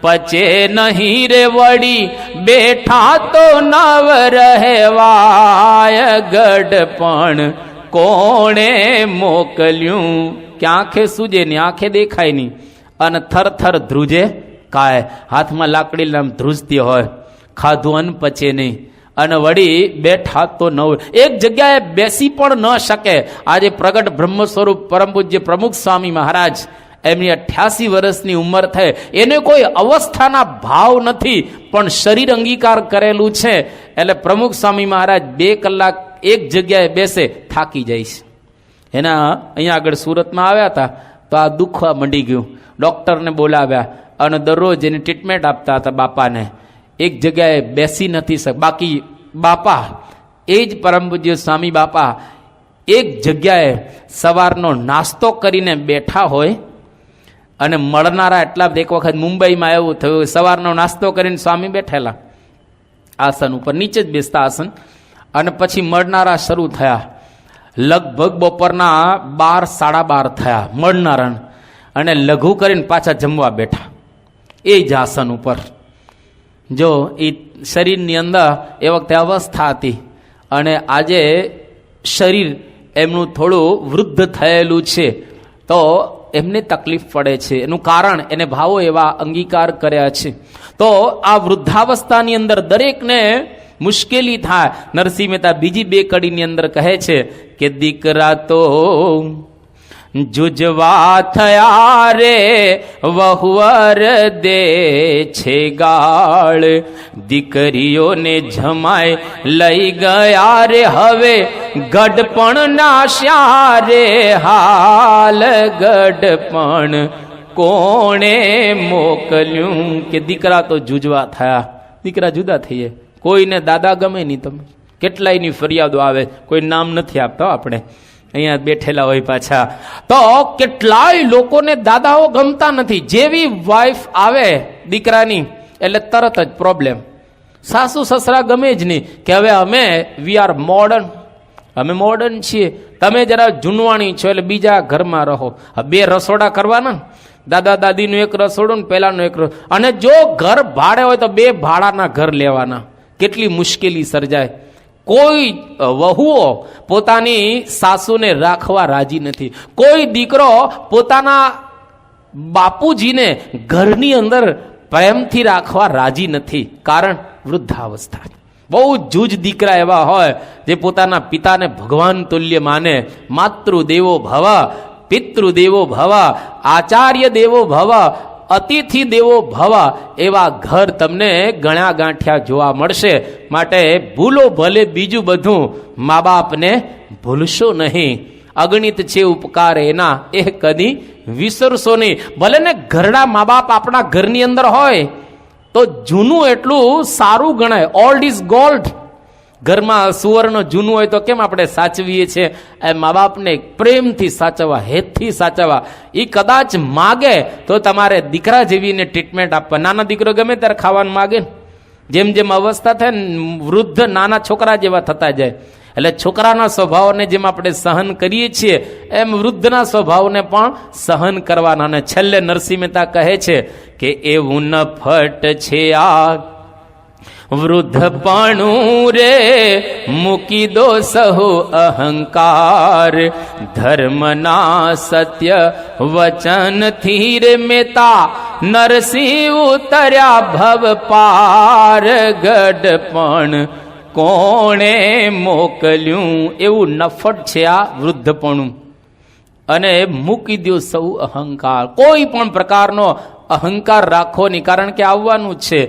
પચે નહીં રે વળી, બેઠા તો નવ રહેવાય, ગઢપણ કોણે મોકલ્યું. કે આંખે સૂજે નહીં, આંખે દેખાય નહીં, અને થર થર ધ્રુજે કાય, હાથમાં લાકડી નામ ધ્રુજતી હોય, ખાધું અન્ન પચે નહીં, અને વળી બેઠા તો નવ, એક જગ્યાએ બેસી પણ ન શકે. આજે પ્રગટ બ્રહ્મ સ્વરૂપ પરમ પૂજ્ય પ્રમુખ સ્વામી મહારાજ, એમની 88 વર્ષની ઉંમર થઈ, એને કોઈ અવસ્થાના ભાવ નથી, પણ શરીર અંગીકાર કરેલું છે. એટલે પ્રમુખ સ્વામી મહારાજ 2 કલાક એક જગ્યાએ બેસે થાકી જાય છે. એના અહીંયા આગળ સુરતમાં આવ્યા હતા તો આ દુખવા મંડી ગયું. ડૉક્ટરને બોલાવ્યા અને દરરોજ એની ટ્રીટમેન્ટ આપતા હતા બાપાને. એક જગ્યાએ બેસી નથી શક. બાકી બાપા એ જ પરમ પૂજ્ય સ્વામી બાપા એક જગ્યાએ સવારનો નાસ્તો કરીને બેઠા હોય અને મળનારા એટલા, એક વખત મુંબઈમાં એવું થયું, સવારનો નાસ્તો કરીને સ્વામી બેઠેલા આસન ઉપર, નીચે જ બેસતા આસન, અને પછી મળનારા શરૂ થયા. લગભગ બપોરના 12, 12:30 થયા મળનારા, અને લઘુ કરીને પાછા જમવા બેઠા એ જ આસન ઉપર. જો એ શરીરની અંદર એ વખતે અવસ્થા હતી, અને આજે શરીર એમનું થોડું વૃદ્ધ થયેલું છે, તો એમને તકલીફ પડે છે. એનું કારણ એને ભાવો એવા અંગીકાર કર્યા છે. તો આ વૃદ્ધાવસ્થાની અંદર દરેકને મુશ્કેલી થાય. નરસિંહ મહેતા બીજી 2 કડીની અંદર કહે છે કે દીકરા તો જુજવા થયા રે વહુવર દે છે ગાળ, દીકરીઓને જમાય લઈ ગયા રે હવે ગઢપણ નાશ્યા રે હાલ, ગઢપણ કોણે મોકલ્યું. કે દીકરા તો જુજવા થયા, દીકરા જુદા થઈએ. કોઈને દાદા ગમે નહીં. તમે કેટલાયની ફરિયાદો આવે, કોઈ નામ નથી આપતા આપણે, અહીંયા બેઠેલા હોય પાછા. તો કેટલાય લોકોને દાદાઓ ગમતા નથી. જેવી વાઈફ આવે દીકરાની એટલે તરત જ પ્રોબ્લેમ. સાસુ સસરા ગમે જ નહીં, કે હવે અમે વી આર મોડર્ન, અમે મોડર્ન છીએ, તમે જરા જૂનવાણી છો એટલે બીજા ઘરમાં રહો. 2 રસોડા કરવાના, દાદા દાદીનું એક રસોડું ને પેલાનું એક, અને જો ઘર ભાડે હોય તો 2 ભાડાના ઘર લેવાના. કેટલી મુશ્કેલી સર્જાય. કોઈ વહુઓ પોતાની સાસુને રાખવા રાજી નથી. કોઈ દીકરો પોતાના બાપુજીને ઘરની અંદર પ્રેમથી રાખવા રાજી નથી. કારણ વૃદ્ધાવસ્થા. બહુ જૂજ દીકરા એવા હોય જે પોતાના પિતાને ભગવાન તુલ્ય માને. માતૃદેવો ભવ, પિતૃદેવો ભવ, આચાર્ય દેવો ભવ, અતિથિ દેવો ભવ, એવા ઘર તમને ગણ્યા ગાંઠ્યા જોવા મળશે. માટે ભૂલો ભલે બીજું બધું, મા બાપને ભૂલશો નહીં. અગણિત છે ઉપકાર એના, એ કદી વિસરશો નહીં. ભલે ને ઘરડા મા બાપ આપણા ઘરની અંદર હોય તો જૂનું એટલું સારું ગણાય. Old is gold. ઘરમાં સુવર્ણ જૂનું હોય તો કેમ આપણે સાચવીએ છીએ, એ મા બાપને પ્રેમથી સાચવવા, હેતથી સાચવવા. એ કદાચ માગે તો તમારે દીકરા જેવીને ટ્રીટમેન્ટ આપવા. નાના દીકરો ગમે ત્યારે ખાવાનું માગે ને, જેમ જેમ અવસ્થા થાય ને વૃદ્ધ નાના છોકરા જેવા થતા જાય. એટલે છોકરાના સ્વભાવને જેમ આપણે સહન કરીએ છીએ એમ વૃદ્ધના સ્વભાવને પણ સહન કરવાના. અને છેલ્લે નરસિંહ મહેતા કહે છે કે એવું ન ફટ છે આ વૃદ્ધપણું રે, મૂકી દો સહુ અહંકાર, ધર્મના સત્ય વચન થી રે મહેતા નરસિંહ ઉતર્યા ભવ પાર, ગઢપણ કોણે મોકલ્યું. એવું નફટ છે આ વૃદ્ધપણું. અને મૂકી દો સૌ અહંકાર. કોઈ પણ પ્રકારનો અહંકાર રાખો નહીં, કારણ કે આવવાનું છે.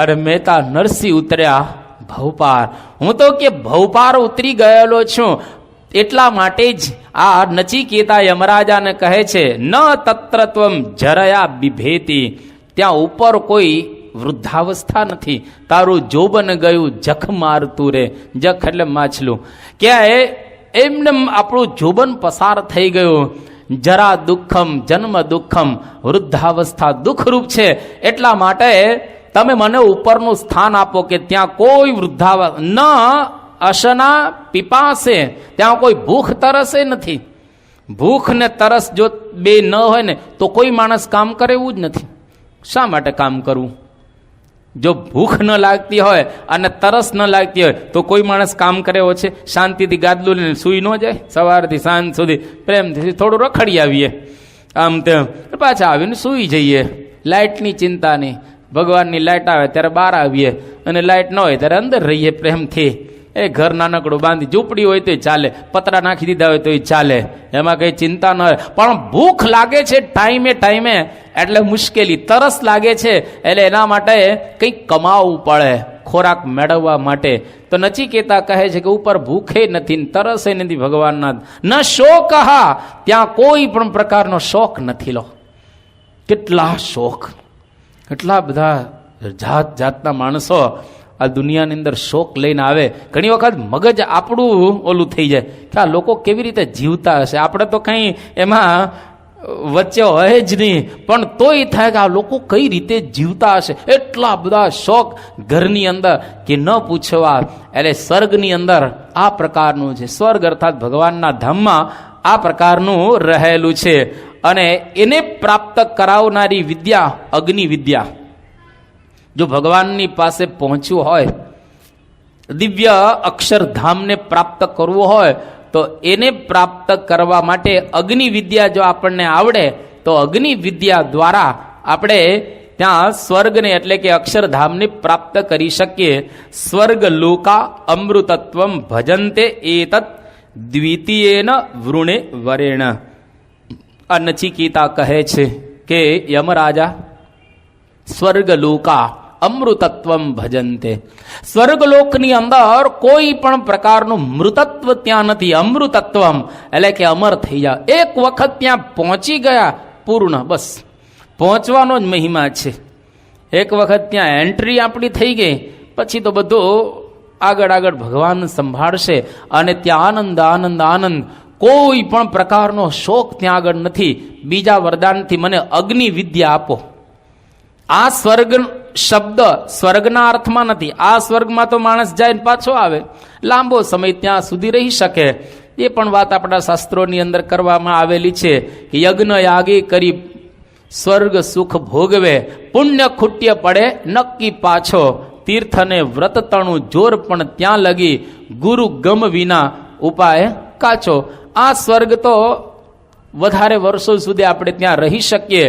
અરે મહેતા નરસિંહ ઉતર્યા ભવપાર. હું તો કે ભવપાર ઉતરી ગયેલો છું. એટલા માટે જ આ નચિકેતા યમરાજાને કહે છે ન તત્રત્વમ જરયા બિભેતી. ત્યાં ઉપર કોઈ વૃદ્ધાવસ્થા નથી. તારું જોબન ગયું જખ મારતું રે. જખ એટલે માછલું. ક્યાં એમને આપણું જોબન પસાર થઈ ગયું. જરા દુઃખમ જન્મ દુઃખમ. વૃદ્ધાવસ્થા દુઃખરૂપ છે. એટલા માટે તમે મને ઉપરનું સ્થાન આપો કે ત્યાં કોઈ વૃદ્ધાવસ્થા ન અશના પીપાસે, ત્યાં કોઈ ભૂખ તરસે નથી. ભૂખ ને તરસ જો 2 ન હોય ને તો કોઈ માણસ કામ કરે એવું જ નથી. શા માટે કામ કરવું? જો ભૂખ ન લાગતી હોય અને તરસ ન લાગતી હોય તો કોઈ માણસ કામ કરે એવો છે? શાંતિથી ગાદલું લઈને સૂઈ ન જાય? સવારથી સાંજ સુધી પ્રેમથી થોડું રખડી આવીએ, આમ તેમ પાછા આવીને સૂઈ જઈએ. લાઇટની ચિંતા નહીં. ભગવાનની લાઇટ આવે ત્યારે બહાર આવીએ, અને લાઇટ ન હોય ત્યારે અંદર રહીએ પ્રેમથી. એ ઘર નાનકડું બાંધી, ઝૂંપડી હોય તોય ચાલે, પતરા નાખી દીધા હોય તોય ચાલે, એમાં કંઈ ચિંતા ન હોય. પણ ભૂખ લાગે છે ટાઈમે ટાઈમે એટલે મુશ્કેલી. તરસ લાગે છે એટલે એના માટે કંઈક કમાવવું પડે ખોરાક મેળવવા માટે. તો નચિકેતા કહે છે કે ઉપર ભૂખે નથી, તરસે નથી ભગવાનના. ન શોક, ત્યાં કોઈ પણ પ્રકારનો શોખ નથી. લો કેટલા શોખ, કેટલા બધા જાત જાતના માણસો આ દુનિયાની અંદર શોક લઈને આવે. ઘણી વખત મગજ આપણું ઓલું થઈ જાય કે આ લોકો કેવી રીતે જીવતા હશે. આપણે તો કંઈ એમાં વચ્ચે હોય જ નહીં, પણ તોય થાય કે આ લોકો કઈ રીતે જીવતા હશે. એટલા બધા શોખ ઘરની અંદર કે ન પૂછવા. એટલે સ્વર્ગની અંદર આ પ્રકારનું છે. સ્વર્ગ અર્થાત ભગવાનના ધામમાં આ પ્રકારનું રહેલું છે. અને એને પ્રાપ્ત કરાવનારી વિદ્યા અગ્નિ વિદ્યા. જો ભગવાનની પાસે પહોંચવું હોય, દિવ્ય અક્ષરધામને પ્રાપ્ત કરવું હોય, તો એને પ્રાપ્ત કરવા માટે અગ્નિ વિદ્યા જો આપણને આવડે તો અગ્નિ વિદ્યા દ્વારા આપણે ત્યાં સ્વર્ગને એટલે કે અક્ષરધામને પ્રાપ્ત કરી શકીએ. સ્વર્ગ લોકા અમૃતત્વમ ભજન્તે એતત દ્વિતીયેન વૃણે વરેણ. આ નચિકેતા કહે છે કે યમરાજા, સ્વર્ગલોકા અમૃતત્વમ ભજન્તે. સ્વર્ગલોકની અંદર કોઈ પણ પ્રકારનું મૃતત્વ ત્યાં નથી. અમૃતત્વમ એટલે કે અમર થઈ જાય. એક વખત ત્યાં પહોંચી ગયા પૂર્ણ, બસ પહોંચવાનો જ મહિમા છે. એક વખત ત્યાં એન્ટ્રી આપણી થઈ ગઈ પછી તો બધું આગળ આગળ ભગવાન સંભાળશે. અને ત્યાં આનંદ આનંદ આનંદ, કોઈ પણ પ્રકારનો શોક ત્યાં આગળ નથી. બીજા વરદાનથી મને અગ્નિ વિદ્યા આપો. આ સ્વર્ગ શબ્દ સ્વર્ગના અર્થમાં નથી. આ સ્વર્ગમાં તો માણસ જાય ને પાછો આવે, લાંબો સમય ત્યાં સુધી રહી શકે. એ પણ વાત આપણા શાસ્ત્રોની અંદર કરવામાં આવેલી છે કે યજ્ઞ યાગે કરી સ્વર્ગ સુખ ભોગવે, પુણ્ય ખૂટ્ય પડે નક્કી પાછો, તીર્થને વ્રત તણું જોર પણ ત્યાં લગી, ગુરુ ગમ વિના ઉપાય કાચો. આ સ્વર્ગ તો વધારે વર્ષો સુધી આપણે ત્યાં રહી શકીએ,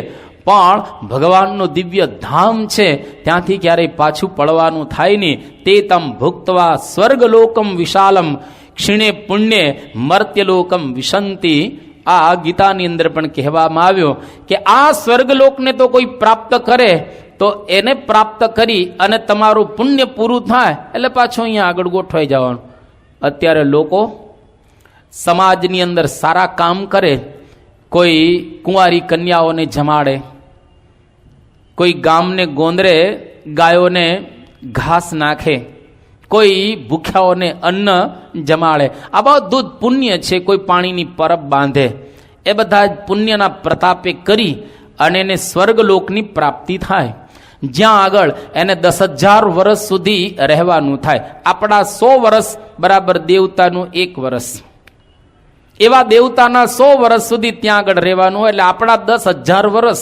પણ ભગવાનનું દિવ્ય ધામ છે, ત્યાંથી ક્યારેય પાછું પડવાનું થાય નહીં. તે તમ ભુક્તવા સ્વર્ગલોકમ વિશાલમ ક્ષીણે પુણ્ય મર્ત્યલોકમ વિશંતિ. આ ગીતાની અંદર પણ કહેવામાં આવ્યું કે આ સ્વર્ગલોકને તો કોઈ પ્રાપ્ત કરે તો એને પ્રાપ્ત કરી અને તમારું પુણ્ય પૂરું થાય એટલે પાછું અહીંયા આગળ ગોઠવાઈ જવાનું. અત્યારે લોકો સમાજની અંદર સારા કામ કરે, કોઈ કુંવારી કન્યાઓને જમાડે, કોઈ ગામને ગોંદરે ગાયોને ઘાસ નાખે, કોઈ ભૂખ્યાઓને અન્ન જમાડે. આ બધું જ પુણ્ય છે. કોઈ પાણીની પરબ બાંધે, એ બધા જ પુણ્યના પ્રતાપે કરી અને એને સ્વર્ગલોકની પ્રાપ્તિ થાય, જ્યાં આગળ એને 10,000 વર્ષ સુધી રહેવાનું થાય. આપણા 100 વર્ષ બરાબર દેવતાનું 1 વર્ષ. એવા દેવતાના 100 વર્ષ સુધી ત્યાં આગળ રહેવાનું હોય એટલે આપણા 10,000 વર્ષ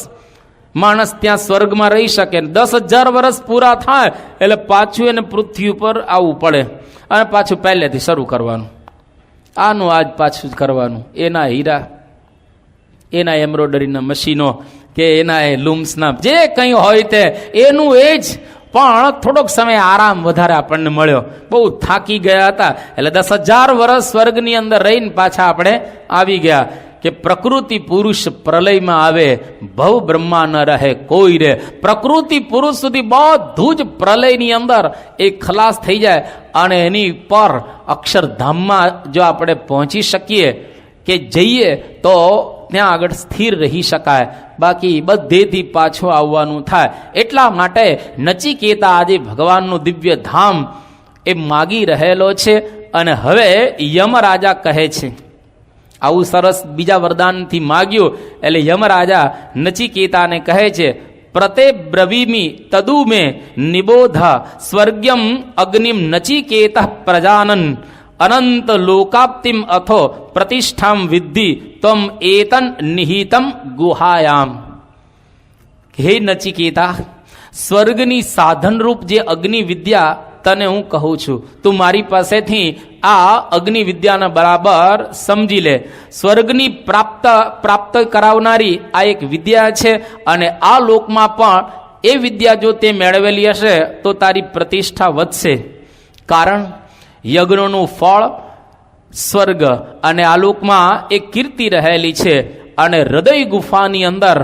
માણસ ત્યાં સ્વર્ગમાં રહી શકે. 10,000 વર્ષ પૂરા થાય એટલે પાછું એને પૃથ્વી ઉપર આવવું પડે અને પાછું પહેલેથી શરૂ કરવાનું. આનું આજ પાછું જ કરવાનું. એના હીરા, એના એમ્બ્રોઇડરીના મશીનો કે એના એ લૂમ્સના જે કંઈ હોય તે એનું એ જ. પણ થોડોક સમય આરામ વધારે આપણને મળ્યો, બહુ થાકી ગયા હતા એટલે 10,000 વર્ષ સ્વર્ગની અંદર રહીને પાછા આપણે આવી ગયા. કે પ્રકૃતિ પુરુષ પ્રલયમાં આવે, ભવ બ્રહ્મા ન રહે કોઈ રે. પ્રકૃતિ પુરુષ સુધી બધું જ પ્રલયની અંદર એ ખલાસ થઈ જાય અને એની પર અક્ષરધામમાં જો આપણે પહોંચી શકીએ કે જઈએ તો ત્યાં આગળ સ્થિર રહી શકાય, બાકી બધેથી પાછું આવવાનું થાય. એટલા માટે નચિકેતા આજે ભગવાનનું દિવ્ય ધામ એ માગી રહેલો છે. અને હવે યમરાજા કહે છે, આવું સરસ બીજા વરદાનથી માગ્યું એટલે યમરાજા નચિકેતાને કહે છે, પ્રતે બ્રવીમી તદુ મે નિબોધ સ્વર્ગ્યમ અગ્નિમ નચિકેત પ્રજાનન અનંત લોકાપ્તિમ અથો પ્રતિષ્ઠામ વિદ્ધિ તમ એતન નિહિતમ ગુહાયામ. હે નચિકેતા, સ્વર્ગની સાધનરૂપ જે અગ્નિ વિદ્યા તને હું કહું છું, તું મારી પાસેથી આ અગ્નિ વિદ્યાના બરાબર સમજી લે. સ્વર્ગની પ્રાપ્ત કરાવનારી આ એક વિદ્યા છે અને આ લોકમાં પણ એ વિદ્યા જો તે મેળવેલી હશે તો તારી પ્રતિષ્ઠા વધશે. કારણ યજ્ઞોનું ફળ સ્વર્ગ અને આ લોકમાં એક કીર્તિ રહેલી છે. અને હૃદય ગુફાની અંદર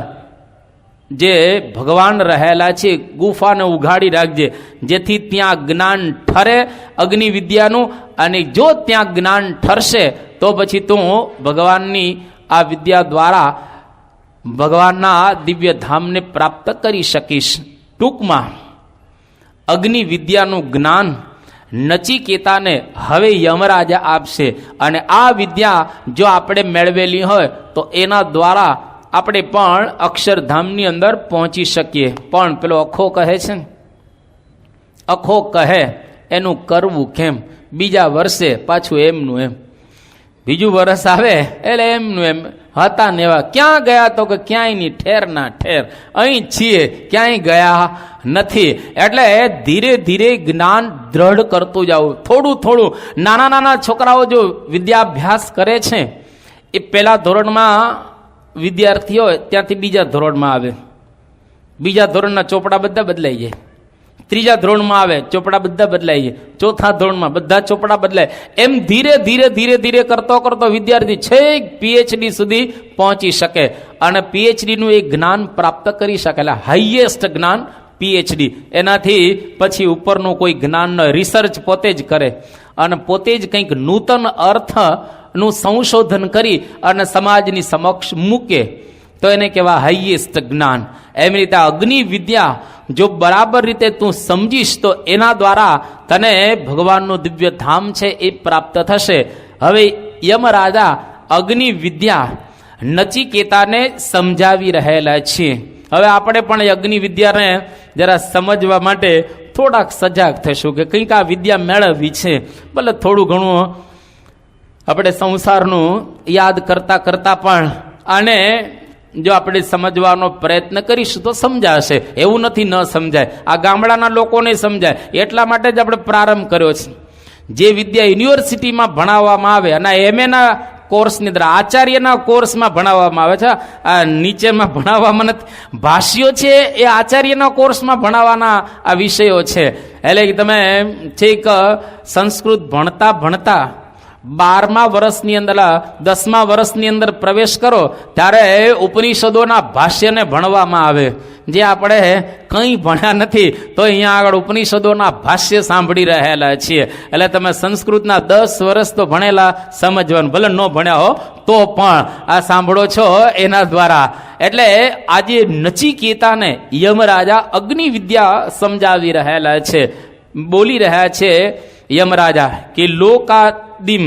જે ભગવાન રહેલા છે, ગુફાને ઉઘાડી રાખજે જેથી ત્યાં જ્ઞાન ઠરે અગ્નિ વિદ્યાનું. અને જો ત્યાં જ્ઞાન ઠરશે તો પછી તું ભગવાનની આ વિદ્યા દ્વારા ભગવાનના દિવ્ય ધામને પ્રાપ્ત કરી શકીશ. ટૂંકમાં અગ્નિ વિદ્યાનું જ્ઞાન નચિકેતાને હવે યમરાજા આપશે. અને આ વિદ્યા જો આપણે મેળવેલી હોય તો એના દ્વારા આપણે પણ અક્ષરધામની અંદર પહોંચી શકીએ. પણ પેલો અખો કહે છે ને, અખો કહે એનું કરવું કેમ? બીજા વર્ષે પાછું એમનું એમ, બીજું વરસ આવે એટલે એમનું એમ હતા ને એવા. ક્યાં ગયા? તો કે ક્યાંય નહીં, ઠેર ના ઠેર, અહીં છીએ, ક્યાંય ગયા નથી. એટલે ધીરે ધીરે જ્ઞાન દ્રઢ કરતું જવું. થોડું થોડું નાના નાના છોકરાઓ જો વિદ્યાભ્યાસ કરે છે, એ પહેલા ધોરણમાં વિદ્યાર્થી હોય ત્યાંથી બીજા ધોરણમાં આવે, બીજા ધોરણના ચોપડા બધા બદલાઈ જાય, ત્રીજા ધોરણમાં આવે ચોપડા બધા બદલાઈ જાય, ચોથા ધોરણમાં બધા ચોપડા બદલાય. એમ ધીરે ધીરે ધીરે ધીરે કરતો કરતો વિદ્યાર્થી છેક પીએચડી સુધી પહોંચી શકે અને પીએચડીનું એ જ્ઞાન પ્રાપ્ત કરી શકે. એટલે હાઈએસ્ટ જ્ઞાન પીએચડી. એનાથી પછી ઉપરનું કોઈ જ્ઞાન રિસર્ચ પોતે જ કરે અને પોતે જ કંઈક નૂતન અર્થનું સંશોધન કરી અને સમાજની સમક્ષ મૂકે તો એને કહેવાય હાઈએસ્ટ જ્ઞાન. એવી રીતે અગ્નિ વિદ્યા જો બરાબર રીતે તું સમજીશ તો એના દ્વારા તને ભગવાનનું દિવ્ય ધામ છે એ પ્રાપ્ત થશે. હવે યમરાજા અગ્નિ વિદ્યા નચિકેતાને સમજાવી રહેલા છીએ. હવે આપણે પણ અગ્નિ વિદ્યાને જરા સમજવા માટે થોડાક સજાગ થશું કે કંઈક આ વિદ્યા મેળવવી છે. ભલે થોડું ઘણું આપણે સંસારનું યાદ કરતા કરતા પણ અને જો આપણે સમજવાનો પ્રયત્ન કરીશું તો સમજાશે. એવું નથી ન સમજાય, આ ગામડાના લોકોને સમજાય. એટલા માટે જ આપણે પ્રારંભ કર્યો છે. જે વિદ્યા યુનિવર્સિટીમાં ભણાવવામાં આવે અને એમએના કોર્સની અંદર આચાર્યના કોર્સમાં ભણાવવામાં આવે છે, આ નીચેમાં ભણાવવામાં નથી. ભાષ્યો છે એ આચાર્યના કોર્સમાં ભણાવવાના આ વિષયો છે. એટલે તમે છેક સંસ્કૃત ભણતા ભણતા 12મા વર્ષની અંદર 10મા વર્ષની અંદર પ્રવેશ કરો ત્યારે ઉપનિષદોના ભાષ્યને ભણવામાં આવે. જે આપણે કંઈ ભણ્યા નથી તો અહીંયા આગળ ઉપનિષદોના ભાષ્ય સાંભળી રહેલા છીએ. એટલે તમે સંસ્કૃતના 10 વર્ષ તો ભણેલા સમજવાનું, ભલે ન ભણ્યા હો તો પણ આ સાંભળો છો એના દ્વારા. એટલે આજે નચિકેતાને યમરાજા અગ્નિ વિદ્યા સમજાવી રહેલા છે. બોલી રહ્યા છે યમરાજા કે લોકાદિમ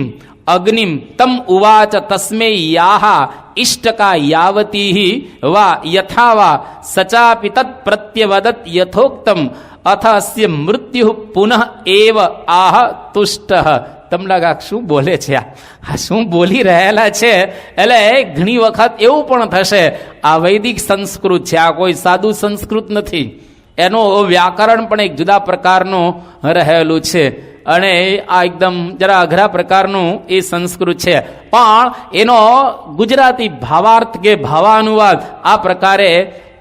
અગ્નિમ તમ ઉવાચ તસ્મે યાહા ઇષ્ટકા યાવતી વા યથા વા સચાપી તત્ પ્રત્યવદત યથોક્તમ અથ અસ્ય મૃત્યુ પુનઃ એવ આહ તુષ્ટ. તમને લાગે શું બોલે છે, આ શું બોલી રહેલા છે? એટલે ઘણી વખત એવું પણ થશે આ વૈદિક સંસ્કૃત છે, આ કોઈ સાદું સંસ્કૃત નથી. એનું વ્યાકરણ પણ એક જુદા પ્રકારનું રહેલું છે અને આ એકદમ જરા અઘરા પ્રકારનું એ સંસ્કૃત છે. પણ એનો ગુજરાતી ભાવાર્થ કે ભાવાનુવાદ આ પ્રકારે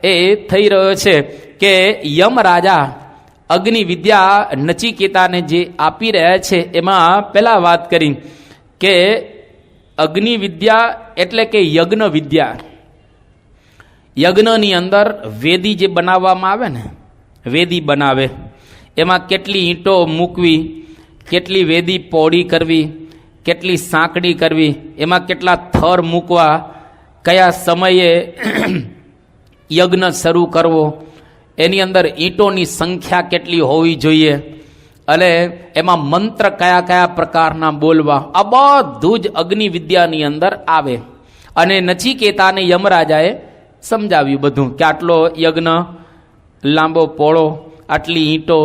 એ થઈ રહ્યો છે કે યમરાજા અગ્નિ વિદ્યા નચિકેતાને જે આપી રહ્યા છે એમાં પહેલા વાત કરી કે અગ્નિ વિદ્યા એટલે કે યજ્ઞ વિદ્યા. યજ્ઞની અંદર વેદી જે બનાવવામાં આવે ને, વેદી બનાવે એમાં કેટલી ઈંટો મૂકવી, કેટલી વેદી પહોળી કરવી, કેટલી સાંકડી કરવી, એમાં કેટલા થર મૂકવા, કયા સમયે યજ્ઞ શરૂ કરવો, એની અંદર ઈંટોની સંખ્યા કેટલી હોવી જોઈએ અને એમાં મંત્ર કયા કયા પ્રકારના બોલવા, આ બધું જ અગ્નિ વિદ્યાની અંદર આવે. અને નચિકેતાને યમરાજાએ સમજાવ્યું બધું કે આટલો યજ્ઞ લાંબો પહોળો, આટલી ઈંટો,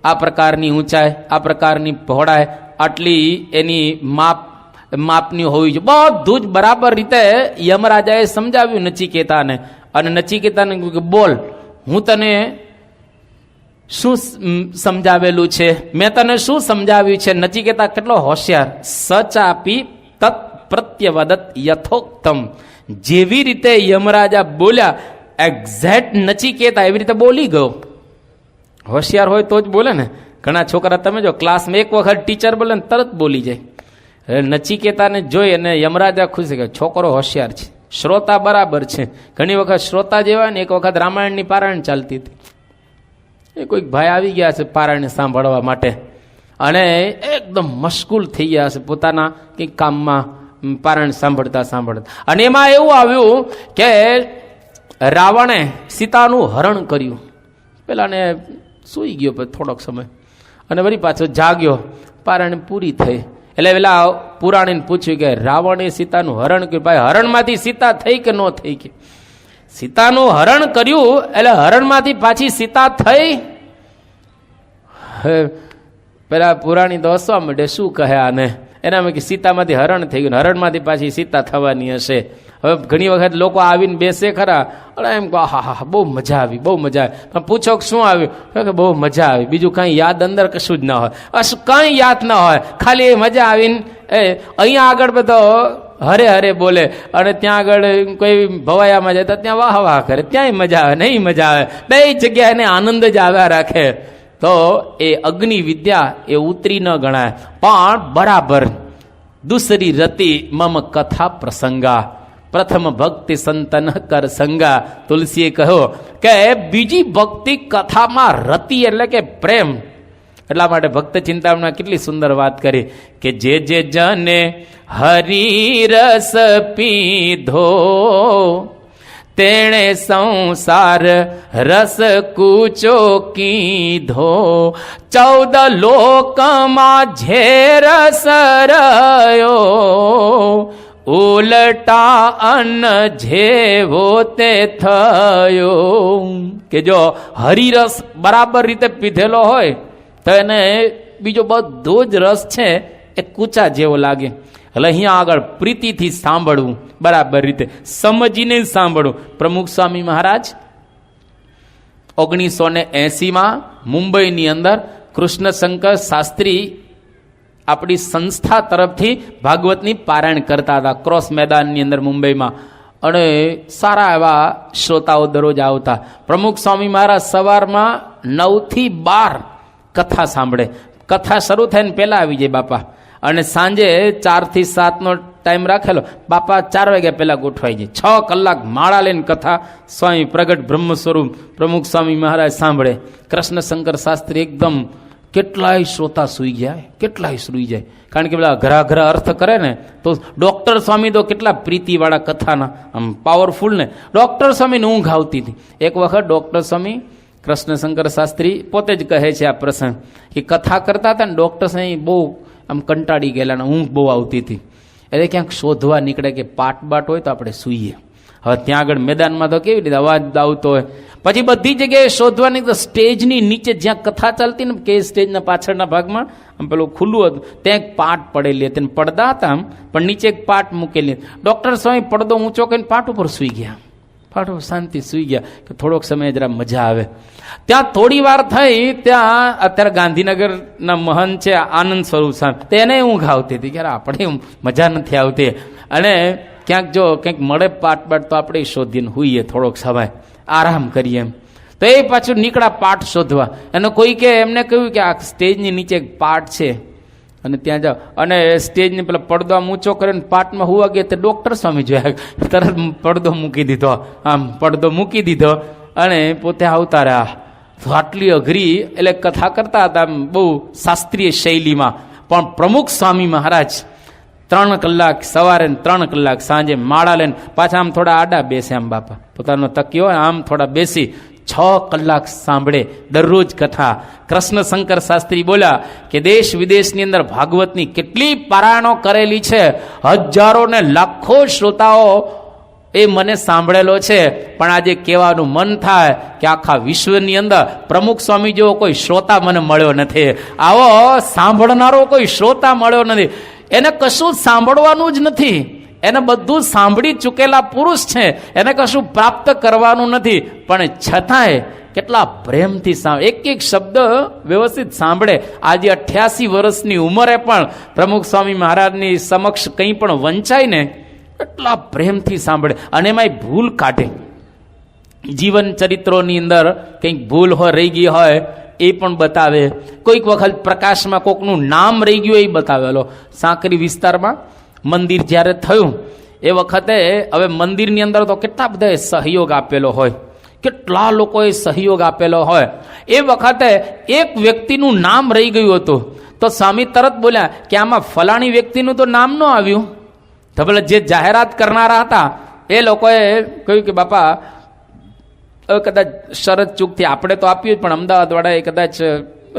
આ પ્રકારની ઊંચાઈ, આ પ્રકારની પહોળાઈ, આટલી એની માપની હોવી જોઈએ. બધું જ બરાબર રીતે યમરાજાએ સમજાવ્યું નચિકેતાને. અને નચિકેતાને કહ્યું કે બોલ, હું તને શું સમજાવેલું છે, મેં તને શું સમજાવ્યું છે? નચિકેતા કેટલો હોશિયાર. સચાપી તત્ પ્રત્યવદત યથોક્તમ. જેવી રીતે યમરાજા બોલ્યા એક્ઝેક્ટ નચિકેતા એવી રીતે બોલી ગયો. હોશિયાર હોય તો જ બોલે ને. ઘણા છોકરા તમે જો ક્લાસમાં એક વખત ટીચર બોલે ને તરત બોલી જાય. નચિકેતાને જોઈ અને યમરાજા ખુશ કે છોકરો હોશિયાર છે, શ્રોતા બરાબર છે. ઘણી વખત શ્રોતા જેવા ને એક વખત રામાયણની પારાયણ ચાલતી હતી, એ કોઈક ભાઈ આવી ગયા છે પારાયણ સાંભળવા માટે અને એકદમ મશગુલ થઈ ગયા છે પોતાના કંઈક કામમાં પારાયણ સાંભળતા સાંભળતા. અને એમાં એવું આવ્યું કે રાવણે સીતાનું હરણ કર્યું. પેલાને સૂઈ ગયો પછી થોડોક સમય, અને વળી પાછો જાગ્યો, પારાયણ પૂરી થઈ. એટલે પેલા પુરાણીને પૂછ્યું કે રાવણે સીતાનું હરણ કર્યું. ભાઈ હરણમાંથી સીતા થઈ કે ન થઈ? કે સીતાનું હરણ કર્યું એટલે હરણમાંથી પાછી સીતા થઈ? પેલા પુરાણી તો હસવા માંડે, શું કહે આને? એનામાં કે સીતામાંથી હરણ થઈ ગયું, હરણમાંથી પાછી સીતા થવાની હશે. હવે ઘણી વખત લોકો આવીને બેસે ખરા, અને એમ કહો હા હા બહુ મજા આવી, બહુ મજા આવી. પણ પૂછો શું આવ્યું? કે બહુ મજા આવી, બીજું કાંઈ યાદ અંદર કશું જ ના હોય, કાંઈ યાદ ના હોય, ખાલી મજા આવીને અહીંયા આગળ બધો હરે હરે બોલે, અને ત્યાં આગળ કોઈ ભવાયામાં જાય તો ત્યાં વાહ વાહ કરે, ત્યાંય મજા આવે, નહીં મજા આવે, બે જગ્યાએ એને આનંદ જ આવ્યા રાખે. તો એ અગ્નિ વિદ્યા એ ઉતરી ન ગણાય, પણ બરાબર. દૂસરી રતિ મમ કથા પ્રસંગા, પ્રથમ ભક્તિ સંતન કર સંગા. તુલસીએ કહ્યો કે બીજી ભક્તિ કથામાં રતિ એટલે કે પ્રેમ. એટલા માટે ભક્ત ચિંતામણમાં કેટલી સુંદર વાત કરી કે જે જને હરિ રસ પીધો તેણે સંસાર રસ કૂચો કીધો. 14 લોકમાં ઝેરસ રહ્યો, ઉલટા અન્ન જેવો તે થયો. કે જો હરિરસ બરાબર રીતે પીધેલો હોય તો એને બીજો બધો જ રસ છે એ કૂચા જેવો લાગે. એટલે અહીંયા આગળ પ્રીતિથી સાંભળવું, બરાબર રીતે સમજીને સાંભળવું. પ્રમુખ સ્વામી મહારાજ 1980માં મુંબઈની અંદર કૃષ્ણશંકર શાસ્ત્રી આપણી સંસ્થા તરફથી ભાગવતની પારાયણ કરતા હતા ક્રોસ મેદાનની અંદર મુંબઈમાં, અને સારા એવા શ્રોતાઓ દરરોજ આવતા. પ્રમુખ સ્વામી મહારાજ સવારમાં 9 થી 12 કથા સાંભળે. કથા શરૂ થાય ને પહેલા આવી જાય બાપા, અને સાંજે 4 થી 7નો ટાઈમ રાખેલો, બાપા 4 વાગ્યા પહેલા ગોઠવાઈ જાય. 6 કલાક માળા લઈને કથા સ્વામી પ્રગટ બ્રહ્મ સ્વરૂપ પ્રમુખ સ્વામી મહારાજ સાંભળે. કૃષ્ણશંકર શાસ્ત્રી એકદમ કેટલાય શ્રોતા સૂઈ જાય, કેટલાય સૂઈ જાય, કારણ કે પેલા ઘરા અર્થ કરે ને. તો ડૉક્ટર સ્વામી તો કેટલા પ્રીતિવાળા કથાના, આમ પાવરફુલ ને. ડૉક્ટર સ્વામીને ઊંઘ આવતી હતી. એક વખત ડૉક્ટર સ્વામી કૃષ્ણશંકર શાસ્ત્રી પોતે જ કહે છે આ પ્રસંગ કે કથા કરતા હતા ને ડૉક્ટર સ્વામી બહુ આમ કંટાળી ગયેલા ને ઊંઘ બહુ આવતી હતી. એટલે ક્યાંક શોધવા નીકળે કે પાટ બાટ હોય તો આપણે સૂઈએ. હવે ત્યાં આગળ મેદાનમાં તો કેવી રીતે અવાજ આવતો હોય, પછી બધી જગ્યાએ શોધવાની. તો સ્ટેજની નીચે જ્યાં કથા ચાલતી ને કે સ્ટેજના પાછળના ભાગમાં આમ પેલું ખુલ્લું હતું, ત્યાં એક પાટ પડેલી હતી, પડદા હતા આમ, પણ નીચે એક પાટ મૂકેલી. ડૉક્ટર સ્વામી પડદો ઊંચો કરીને પાટ ઉપર સૂઈ ગયા, પાટ ઉપર શાંતિ સૂઈ ગયા કે થોડોક સમય જરા મજા આવે. ત્યાં થોડી વાર થઈ, ત્યાં અત્યારે ગાંધીનગરના મહંત છે આનંદ સ્વરૂપ સાહેબ, તેને ઊંઘ આવતી હતી કે આપણે મજા નથી આવતી. અને ક્યાંક જો કંઈક મળે પાટ બાટ તો આપણે શોધીને હોઈએ, થોડોક સમય આરામ કરીએ એમ. તો એ પાછું નીકળ્યા પાઠ શોધવા. અને કોઈ કે એમને કહ્યું કે આ સ્ટેજની નીચે એક પાઠ છે અને ત્યાં જાઓ, અને સ્ટેજને પેલા પડદો આમ ઊંચો કરીને પાઠમાં હોવા ગયા તે ડૉક્ટર સ્વામી જોયા, તરત પડદો મૂકી દીધો, આમ પડદો મૂકી દીધો અને પોતે આવતા રહ્યા. આટલી અઘરી એટલે કથા કરતા હતા બહુ શાસ્ત્રીય શૈલીમાં. પણ પ્રમુખ સ્વામી મહારાજ 3 કલાક સવારે 3 કલાક સાંજે માળા લઈને પાછા આમ થોડા આડા બેસે, આમ બાપા પોતાનો તકિયો આમ થોડા બેસી 6 કલાક સાંભળે દરરોજ કથા. કૃષ્ણશંકર શાસ્ત્રી બોલ્યા કે દેશ વિદેશની અંદર ભાગવતની કેટલી પારાયણો કરેલી છે, હજારો ને લાખો શ્રોતાઓ એ મને સાંભળેલો છે, પણ આજે કહેવાનું મન થાય કે આખા વિશ્વની અંદર પ્રમુખ સ્વામી જેવો કોઈ શ્રોતા મને મળ્યો નથી, આવો સાંભળનારો કોઈ શ્રોતા મળ્યો નથી. એને કશું સાંભળવાનું જ નથી, એને બધું સાંભળી ચૂકેલા પુરુષ છે, એને કશું પ્રાપ્ત કરવાનું નથી, પણ છતાંય કેટલા પ્રેમથી એક એક શબ્દ વ્યવસ્થિત સાંભળે. આજે 88 વર્ષની ઉંમરે પણ પ્રમુખ સ્વામી મહારાજની સમક્ષ કંઈ પણ વંચાય ને એટલા પ્રેમથી સાંભળે, અને એમાંય ભૂલ કાઢે. જીવન ચરિત્રોની અંદર કંઈક ભૂલ હોય, રહી ગઈ હોય એ પણ બતાવે. કોઈક વખત પ્રકાશમાં કોકનું નામ રહી ગયું એ બતાવેલો. સાંકરી વિસ્તારમાં મંદિર જ્યારે થયું એ વખતે, હવે મંદિરની અંદર તો કેટલા બધાએ સહયોગ આપેલો હોય, કેટલા લોકોએ સહયોગ આપેલો હોય. એ વખતે એક વ્યક્તિનું નામ રહી ગયું હતું, તો સ્વામી તરત બોલ્યા કે આમાં ફલાણી વ્યક્તિનું તો નામ ન આવ્યું. તો ભલે જે જાહેરાત કરનારા હતા એ લોકોએ કહ્યું કે બાપા હવે કદાચ શરત ચૂકથી આપણે તો આપ્યું પણ અમદાવાદવાળાએ કદાચ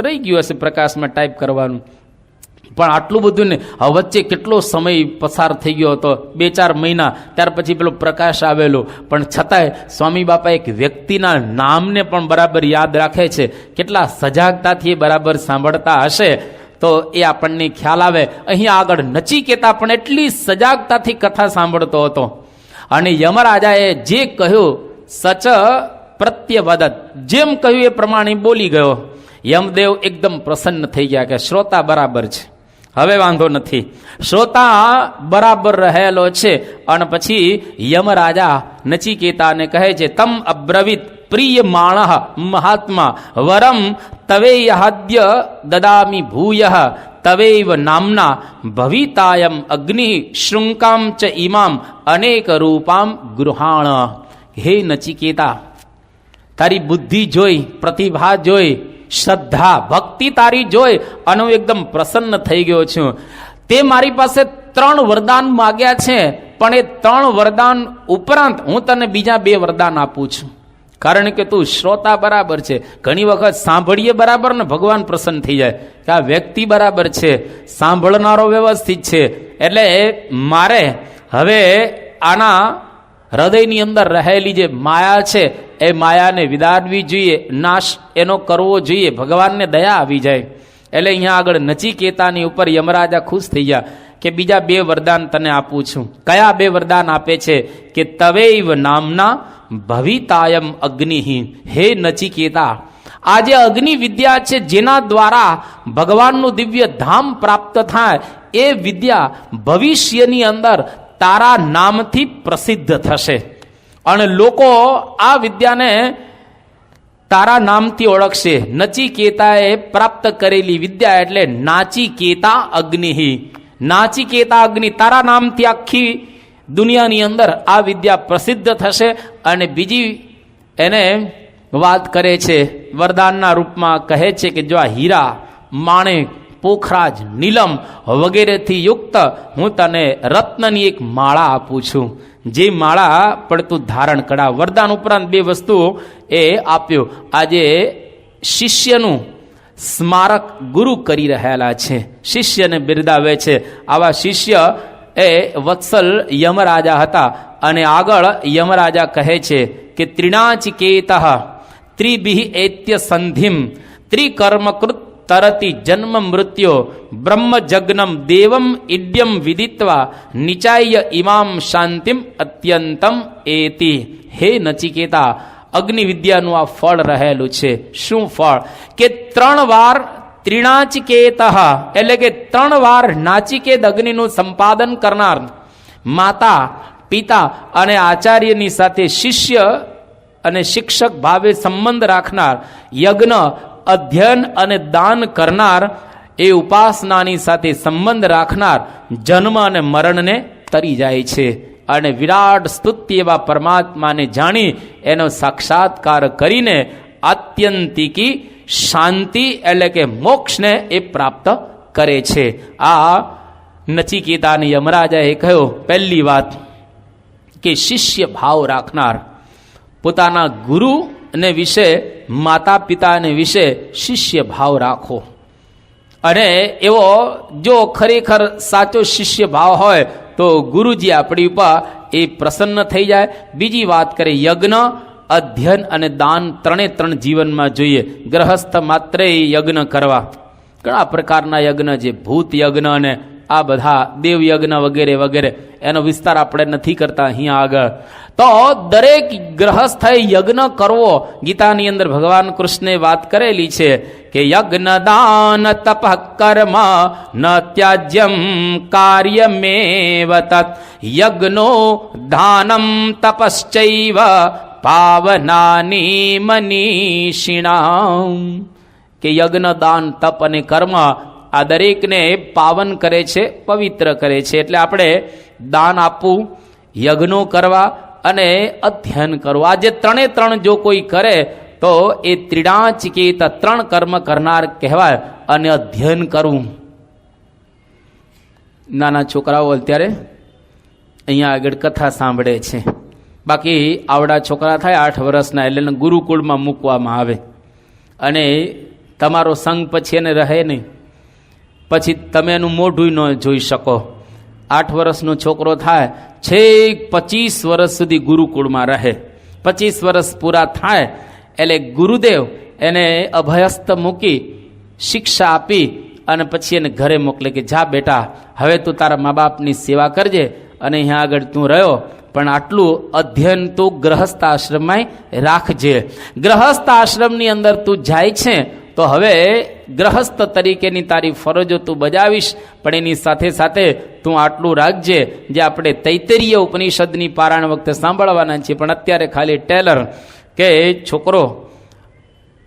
રહી ગયું હશે પ્રકાશમાં ટાઈપ કરવાનું, પણ આટલું બધું ને વચ્ચે કેટલો સમય પસાર થઈ ગયો હતો, 2-4 મહિના, ત્યાર પછી પેલો પ્રકાશ આવેલો, પણ છતાંય સ્વામી બાપા એક વ્યક્તિના નામને પણ બરાબર યાદ રાખે છે. કેટલા સજાગતાથી એ બરાબર સાંભળતા હશે તો એ આપણને ખ્યાલ આવે. અહીંયા આગળ નચિકેતા પણ એટલી સજાગતાથી કથા સાંભળતો હતો અને યમરાજાએ જે કહ્યું સચ પ્રત્યવદત, જેમ કહ્યું એ પ્રમાણે બોલી ગયો. યમદેવ એકદમ પ્રસન્ન થઈ ગયા કે શ્રોતા બરાબર છે, હવે વાંધો નથી, શ્રોતા બરાબર રહેલો છે. અને પછી યમરાજા નચિકેતાને કહે છે, તમ અબ્રવીત પ્રિય માણઃ મહાત્મા વરમ તવેયહાદ્ય દદામી ભૂય તવૈવ નામના ભવિતાયમ અગ્નિ શૃંકામ ચ ઇમામ અનેક રૂપામ ગૃહાણ. હે નચિકેતા, તારી બુદ્ધિ જોઈ, પ્રતિભા જોઈ, શ્રદ્ધા ભક્તિ તારી જોઈ અને હું એકદમ પ્રસન્ન થઈ ગયો છું. તે મારી પાસે 3 વરદાન માગ્યા છે, પણ એ 3 વરદાન ઉપરાંત હું તને બીજા 2 વરદાન આપું છું, કારણ કે તું શ્રોતા બરાબર છે. ઘણી વખત સાંભળીએ બરાબર ને ભગવાન પ્રસન્ન થઈ જાય કે આ વ્યક્તિ બરાબર છે, સાંભળનારો વ્યવસ્થિત છે, એટલે મારે હવે આના હૃદયની અંદર રહેલી જે માયા છે એ માયાને વિદારવી જોઈએ, નાશ એનો કરવો જોઈએ, ભગવાનને દયા આવી જાય. એટલે અહીંયા આગળ નચિકેતાની ઉપર યમરાજા ખુશ થઈ ગયા કે બીજા 2 વરદાન તને આપું છું. કયા 2 વરદાન આપે છે કે તવૈવ નામના ભવિતાયમ અગ્નિ. હે નચિકેતા, આ જે અગ્નિ વિદ્યા છે જેના દ્વારા ભગવાનનું દિવ્ય ધામ પ્રાપ્ત થાય, એ વિદ્યા ભવિષ્યની અંદર તારા નામથી પ્રસિદ્ધ થશે અને લોકો આ વિદ્યાને તારા નામથી ઓળખશે. નચિકેતાએ પ્રાપ્ત કરેલી વિદ્યા એટલે નાચિકેતા અગ્નિ. નાચિકેતા અગ્નિ, તારા નામથી આખી દુનિયાની અંદર આ વિદ્યા પ્રસિદ્ધ થશે. અને બીજી એને વાત કરે છે, વરદાનના રૂપમાં કહે છે કે જો આ હીરા, માણેક, પોખરાજ, નીલમ વગેરેથી યુક્ત હું તને રત્નની એક માળા આપું છું, જે માળા પણ તું ધારણ કરા. વરદાન ઉપરાંત 2 વસ્તુઓ એ આપ્યો. આજે શિષ્યનું સ્મારક ગુરુ કરી રહેલા છે, શિષ્યને બિરદાવે છે. આવા શિષ્ય એ વત્સલ યમરાજા હતા. અને આગળ યમરાજા કહે છે કે ત્રિણાચિકેત ત્રિભિ એત્ય સંધિમ ત્રિકર્મકૃત તરતી જન્મ મૃત્યો બ્રહ્મ જગ્નમ દેવમ ઇડ્યમ વિદિત્વા નિચાય ઇમામ શાંતિમ અત્યંતમ એતિ. હે નચિકેતા, અગ્નિ વિદ્યાનું આ ફળ રહેલું છે. શું ફળ? કે 3 વાર ત્રિણાચિકેત, એટલે કે 3 વાર નાચિકેત અગ્નિનું સંપાદન કરનાર, માતા પિતા અને આચાર્યની સાથે શિષ્ય અને શિક્ષક ભાવે સંબંધ રાખનાર, યજ્ઞ અધ્યયન અને દાન કરનાર, એ ઉપાસનાની સાથે સંબંધ રાખનાર જન્મ અને મરણને તરી જાય છે અને વિરાટ સ્તુત્ય એવા પરમાત્માને જાણી એનો સાક્ષાત્કાર કરીને આત્યંતિકી શાંતિ એટલે કે મોક્ષને એ પ્રાપ્ત કરે છે. આ નચિકેતાને યમરાજાએ કહ્યો પહેલી વાત કે શિષ્ય ભાવ રાખનાર, પોતાના ગુરુ ને વિશે, માતા પિતાને વિશે શિષ્ય ભાવ રાખો. અને એવો જો ખરેખર સાચો શિષ્ય ભાવ હોય તો ગુરુજી આપણી ઉપર એ પ્રસન્ન થઈ જાય. બીજી વાત કરે, યજ્ઞ અધ્યયન અને દાન 3 જીવનમાં જોઈએ. ગ્રહસ્થ માત્ર યજ્ઞ કરવા, ઘણા પ્રકારના યજ્ઞ છે, ભૂત યજ્ઞ અને આ બધા દેવ યજ્ઞ વગેરે વગેરે, એનો વિસ્તાર આપણે નથી કરતા અહીંયા આગળ. તો દરેક ગ્રહસ્થે યજ્ઞ કરવો. ગીતાની અંદર ભગવાન કૃષ્ણે વાત કરેલી છે કે યજ્ઞ દાન તપ કર્મ ન ત્યાજ્યમ કાર્યમેવ તત યજ્ઞો દાનમ તપશ્ચૈવ પાવનાની મનીષિણામ. કે યજ્ઞ દાન તપ અને કર્મ આ દરેકને પાવન કરે છે, પવિત્ર કરે છે. એટલે આપણે દાન આપવું, યજ્ઞો કરવા અને અધ્યયન કરવું, આ જે 3 જો કોઈ કરે તો એ ત્રિણાચિકેત 3 કર્મ કરનાર કહેવાય. અને અધ્યયન કરવું, નાના છોકરાઓ અત્યારે અહીંયા આગળ કથા સાંભળે છે, બાકી આવડા છોકરા થાય 8 વર્ષના એટલે એને ગુરુકુળમાં મૂકવામાં આવે અને તમારો સંગ પછી એને રહે નહીં, પછી તમે એનું મોઢું ન જોઈ શકો. 8 વર્ષનો છોકરો થાય છેક 25 વર્ષ સુધી ગુરુકુળમાં રહે. 25 વર્ષ પૂરા થાય એટલે ગુરુદેવ એને અભયસ્થ મૂકી શિક્ષા આપી અને પછી એને ઘરે મોકલે કે જા બેટા, હવે તું તારા મા બાપની સેવા કરજે અને અહીંયા આગળ તું રહ્યો, પણ આટલું અધ્યયન તું ગ્રહસ્થ આશ્રમમાં રાખજે. ગ્રહસ્થ આશ્રમની અંદર તું જાય છે તો હવે ગ્રહસ્થ તરીકેની તારી ફરજો તું બજાવીશ, પણ એની સાથે સાથે તું આટલું રાખજે જે આપણે તૈતરીય ઉપનિષદની પારાયણ વખતે સાંભળવાના છીએ. પણ અત્યારે ખાલી ટેલર કે છોકરો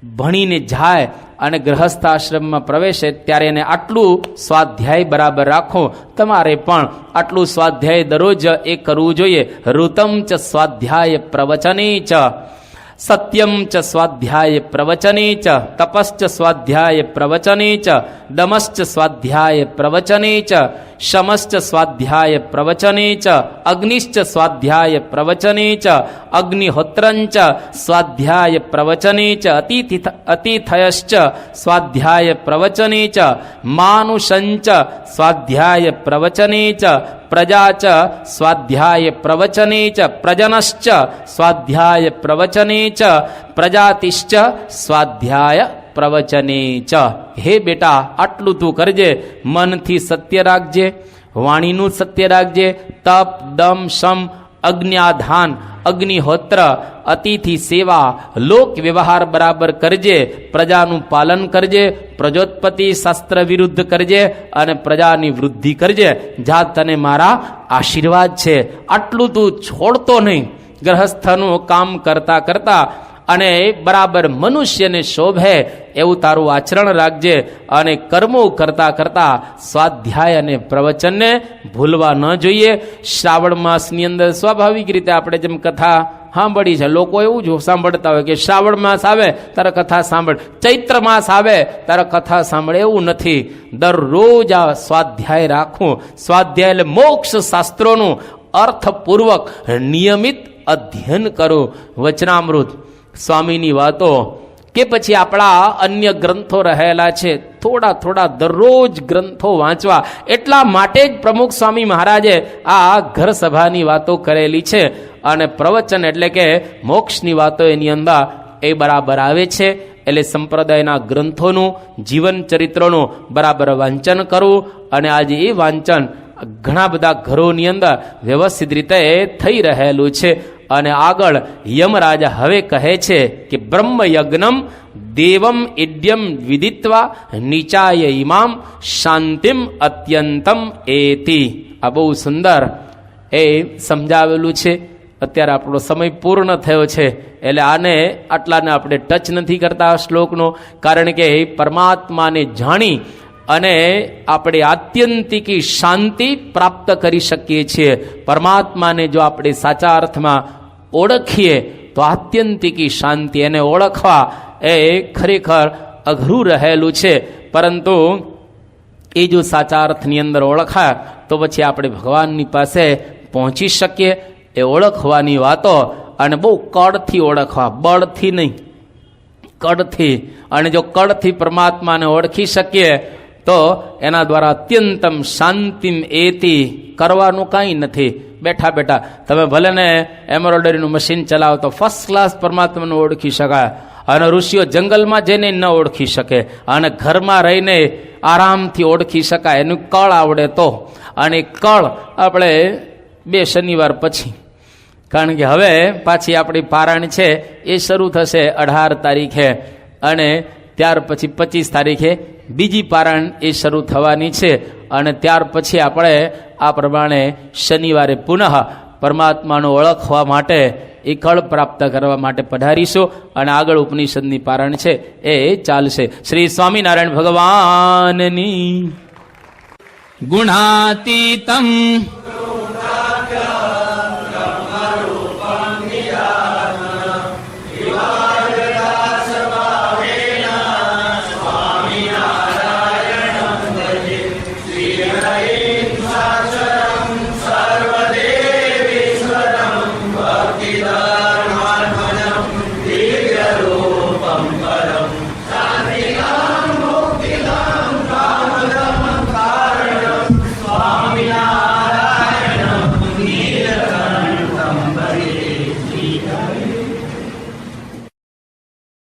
ભણીને જાય અને ગ્રહસ્થ આશ્રમમાં પ્રવેશે ત્યારે એને આટલું સ્વાધ્યાય બરાબર રાખો. તમારે પણ આટલું સ્વાધ્યાય દરરોજ એ કરવું જોઈએ. ઋતમ ચ સ્વાધ્યાય પ્રવચને ચ, સત્યમ ચ સ્વાધ્યાય પ્રવચને ચ, તપશ્ચ સ્વાધ્યાય પ્રવચને ચ, દમશ્ચ સ્વાધ્યાય પ્રવચને ચ, શમશ્ચ સ્વાધ્યાય પ્રવચને ચ, અગ્નિશ્ચ સ્વાધ્યાય પ્રવચને ચ, અગ્નિહોત્રંચ સ્વાધ્યાય પ્રવચને ચ, અતિથયશ્ચ સ્વાધ્યાય પ્રવચને ચ, માનુષંચ સ્વાધ્યાય પ્રવચને ચ, પ્રજા ચ સ્વાધ્યાય પ્રવચને ચ, પ્રજનશ્ચ સ્વાધ્યાય પ્રવચને ચ, પ્રજાતિશ્ચ સ્વાધ્યાય પ્રવચને ચ. હે બેટા, આટલું તું કરજે. મનથી સત્ય રાખજે, વાણીનું સત્ય રાખજે, તપ દમ શમ અજ્ઞાધાન અગ્નિહોત્ર અતિથિ સેવા લોક વ્યવહાર બરાબર કરજે, પ્રજાનું પાલન કરજે, પ્રજોત્પત્તિ શાસ્ત્ર વિરુદ્ધ કરજે અને પ્રજાની વૃદ્ધિ કરજે. જા, તને મારા આશીર્વાદ છે. આટલું તું છોડતો નહીં. ગ્રહસ્થનું કામ કરતા કરતા અને બરાબર મનુષ્યને શોભે એવું તારું આચરણ રાખજે અને કર્મો કરતા કરતા સ્વાધ્યાય અને પ્રવચનને ભૂલવા ન જોઈએ. શ્રાવણ માસની અંદર સ્વાભાવિક રીતે આપણે જેમ કથા સાંભળી છે, લોકો એવું જ સાંભળતા હોય કે શ્રાવણ માસ આવે તારે કથા સાંભળ, ચૈત્ર માસ આવે તારે કથા સાંભળે, એવું નથી. દરરોજ આ સ્વાધ્યાય રાખવું. સ્વાધ્યાય એટલે મોક્ષ શાસ્ત્રોનું અર્થપૂર્વક નિયમિત અધ્યયન કરો. વચનામૃત સ્વામીની વાતો કે પછી આપણા અન્ય ગ્રંથો રહેલા છે, થોડા થોડા દરરોજ ગ્રંથો વાંચવા. એટલા માટે જ પ્રમુખ સ્વામી મહારાજે આ ઘર સભાની વાતો કરેલી છે અને પ્રવચન એટલે કે મોક્ષની વાતો એની અંદર એ બરાબર આવે છે. એટલે સંપ્રદાયના ગ્રંથોનું જીવન ચરિત્રોનું બરાબર વાંચન કરવું અને આજે એ વાંચન ઘણા બધા ઘરોની અંદર વ્યવસ્થિત રીતે થઈ રહેલું છે. અને આગળ યમરાજ હવે કહે છે કે બ્રહ્મ યજ્ઞમ દેવમ ઇડ્યમ વિદિત્વા નીચાય ઇમામ શાંતિમ અત્યંતમ એતિ. આ બહુ સુંદર એ સમજાવેલું છે. અત્યારે આપણો સમય પૂર્ણ થયો છે એટલે આને આટલાને આપણે ટચ નથી કરતા આ શ્લોકનો, કારણ કે પરમાત્માને જાણી અને આપણે આત્યંતિકી શાંતિ પ્રાપ્ત કરી શકીએ છીએ. પરમાત્માને જો આપણે સાચા અર્થમાં ઓળખીએ તો આત્યંતિકી શાંતિ, એને ઓળખવા એ ખરેખર અઘરું રહેલું છે. પરંતુ એ જો સાચા અર્થની અંદર ઓળખાય તો પછી આપણે ભગવાનની પાસે પહોંચી શકીએ. એ ઓળખવાની વાતો અને બહુ કળથી ઓળખવા, બળથી નહીં, કળથી. અને જો કળથી પરમાત્માને ઓળખી શકીએ તો એના દ્વારા અત્યંતમ શાંતિમ એતિ. કરવાનું કાંઈ નથી. બેઠા બેઠા તમે ભલે ને એમ્બ્રોઇડરીનું મશીન ચલાવો તો ફર્સ્ટ ક્લાસ પરમાત્માને ઓળખી શકાય. અને ઋષિઓ જંગલમાં જઈને ન ઓળખી શકે અને ઘરમાં રહીને આરામથી ઓળખી શકાય. એનું કળ આવડે તો. અને કળ આપણે 2 શનિવાર પછી, કારણ કે હવે પાછી આપણી પારાયણ છે એ શરૂ થશે 18 તારીખે અને ત્યાર પછી 25 તારીખે બીજી પારાયણ એ શરૂ થવાની છે. અને ત્યાર પછી આપણે આ પ્રમાણે શનિવારે પુનઃ પરમાત્માને ઓળખવા માટે એ કળ પ્રાપ્ત કરવા માટે પધારીશું અને આગળ ઉપનિષદની પારાયણ છે એ ચાલશે. શ્રી સ્વામિનારાયણ ભગવાનની ગુણાતીતમ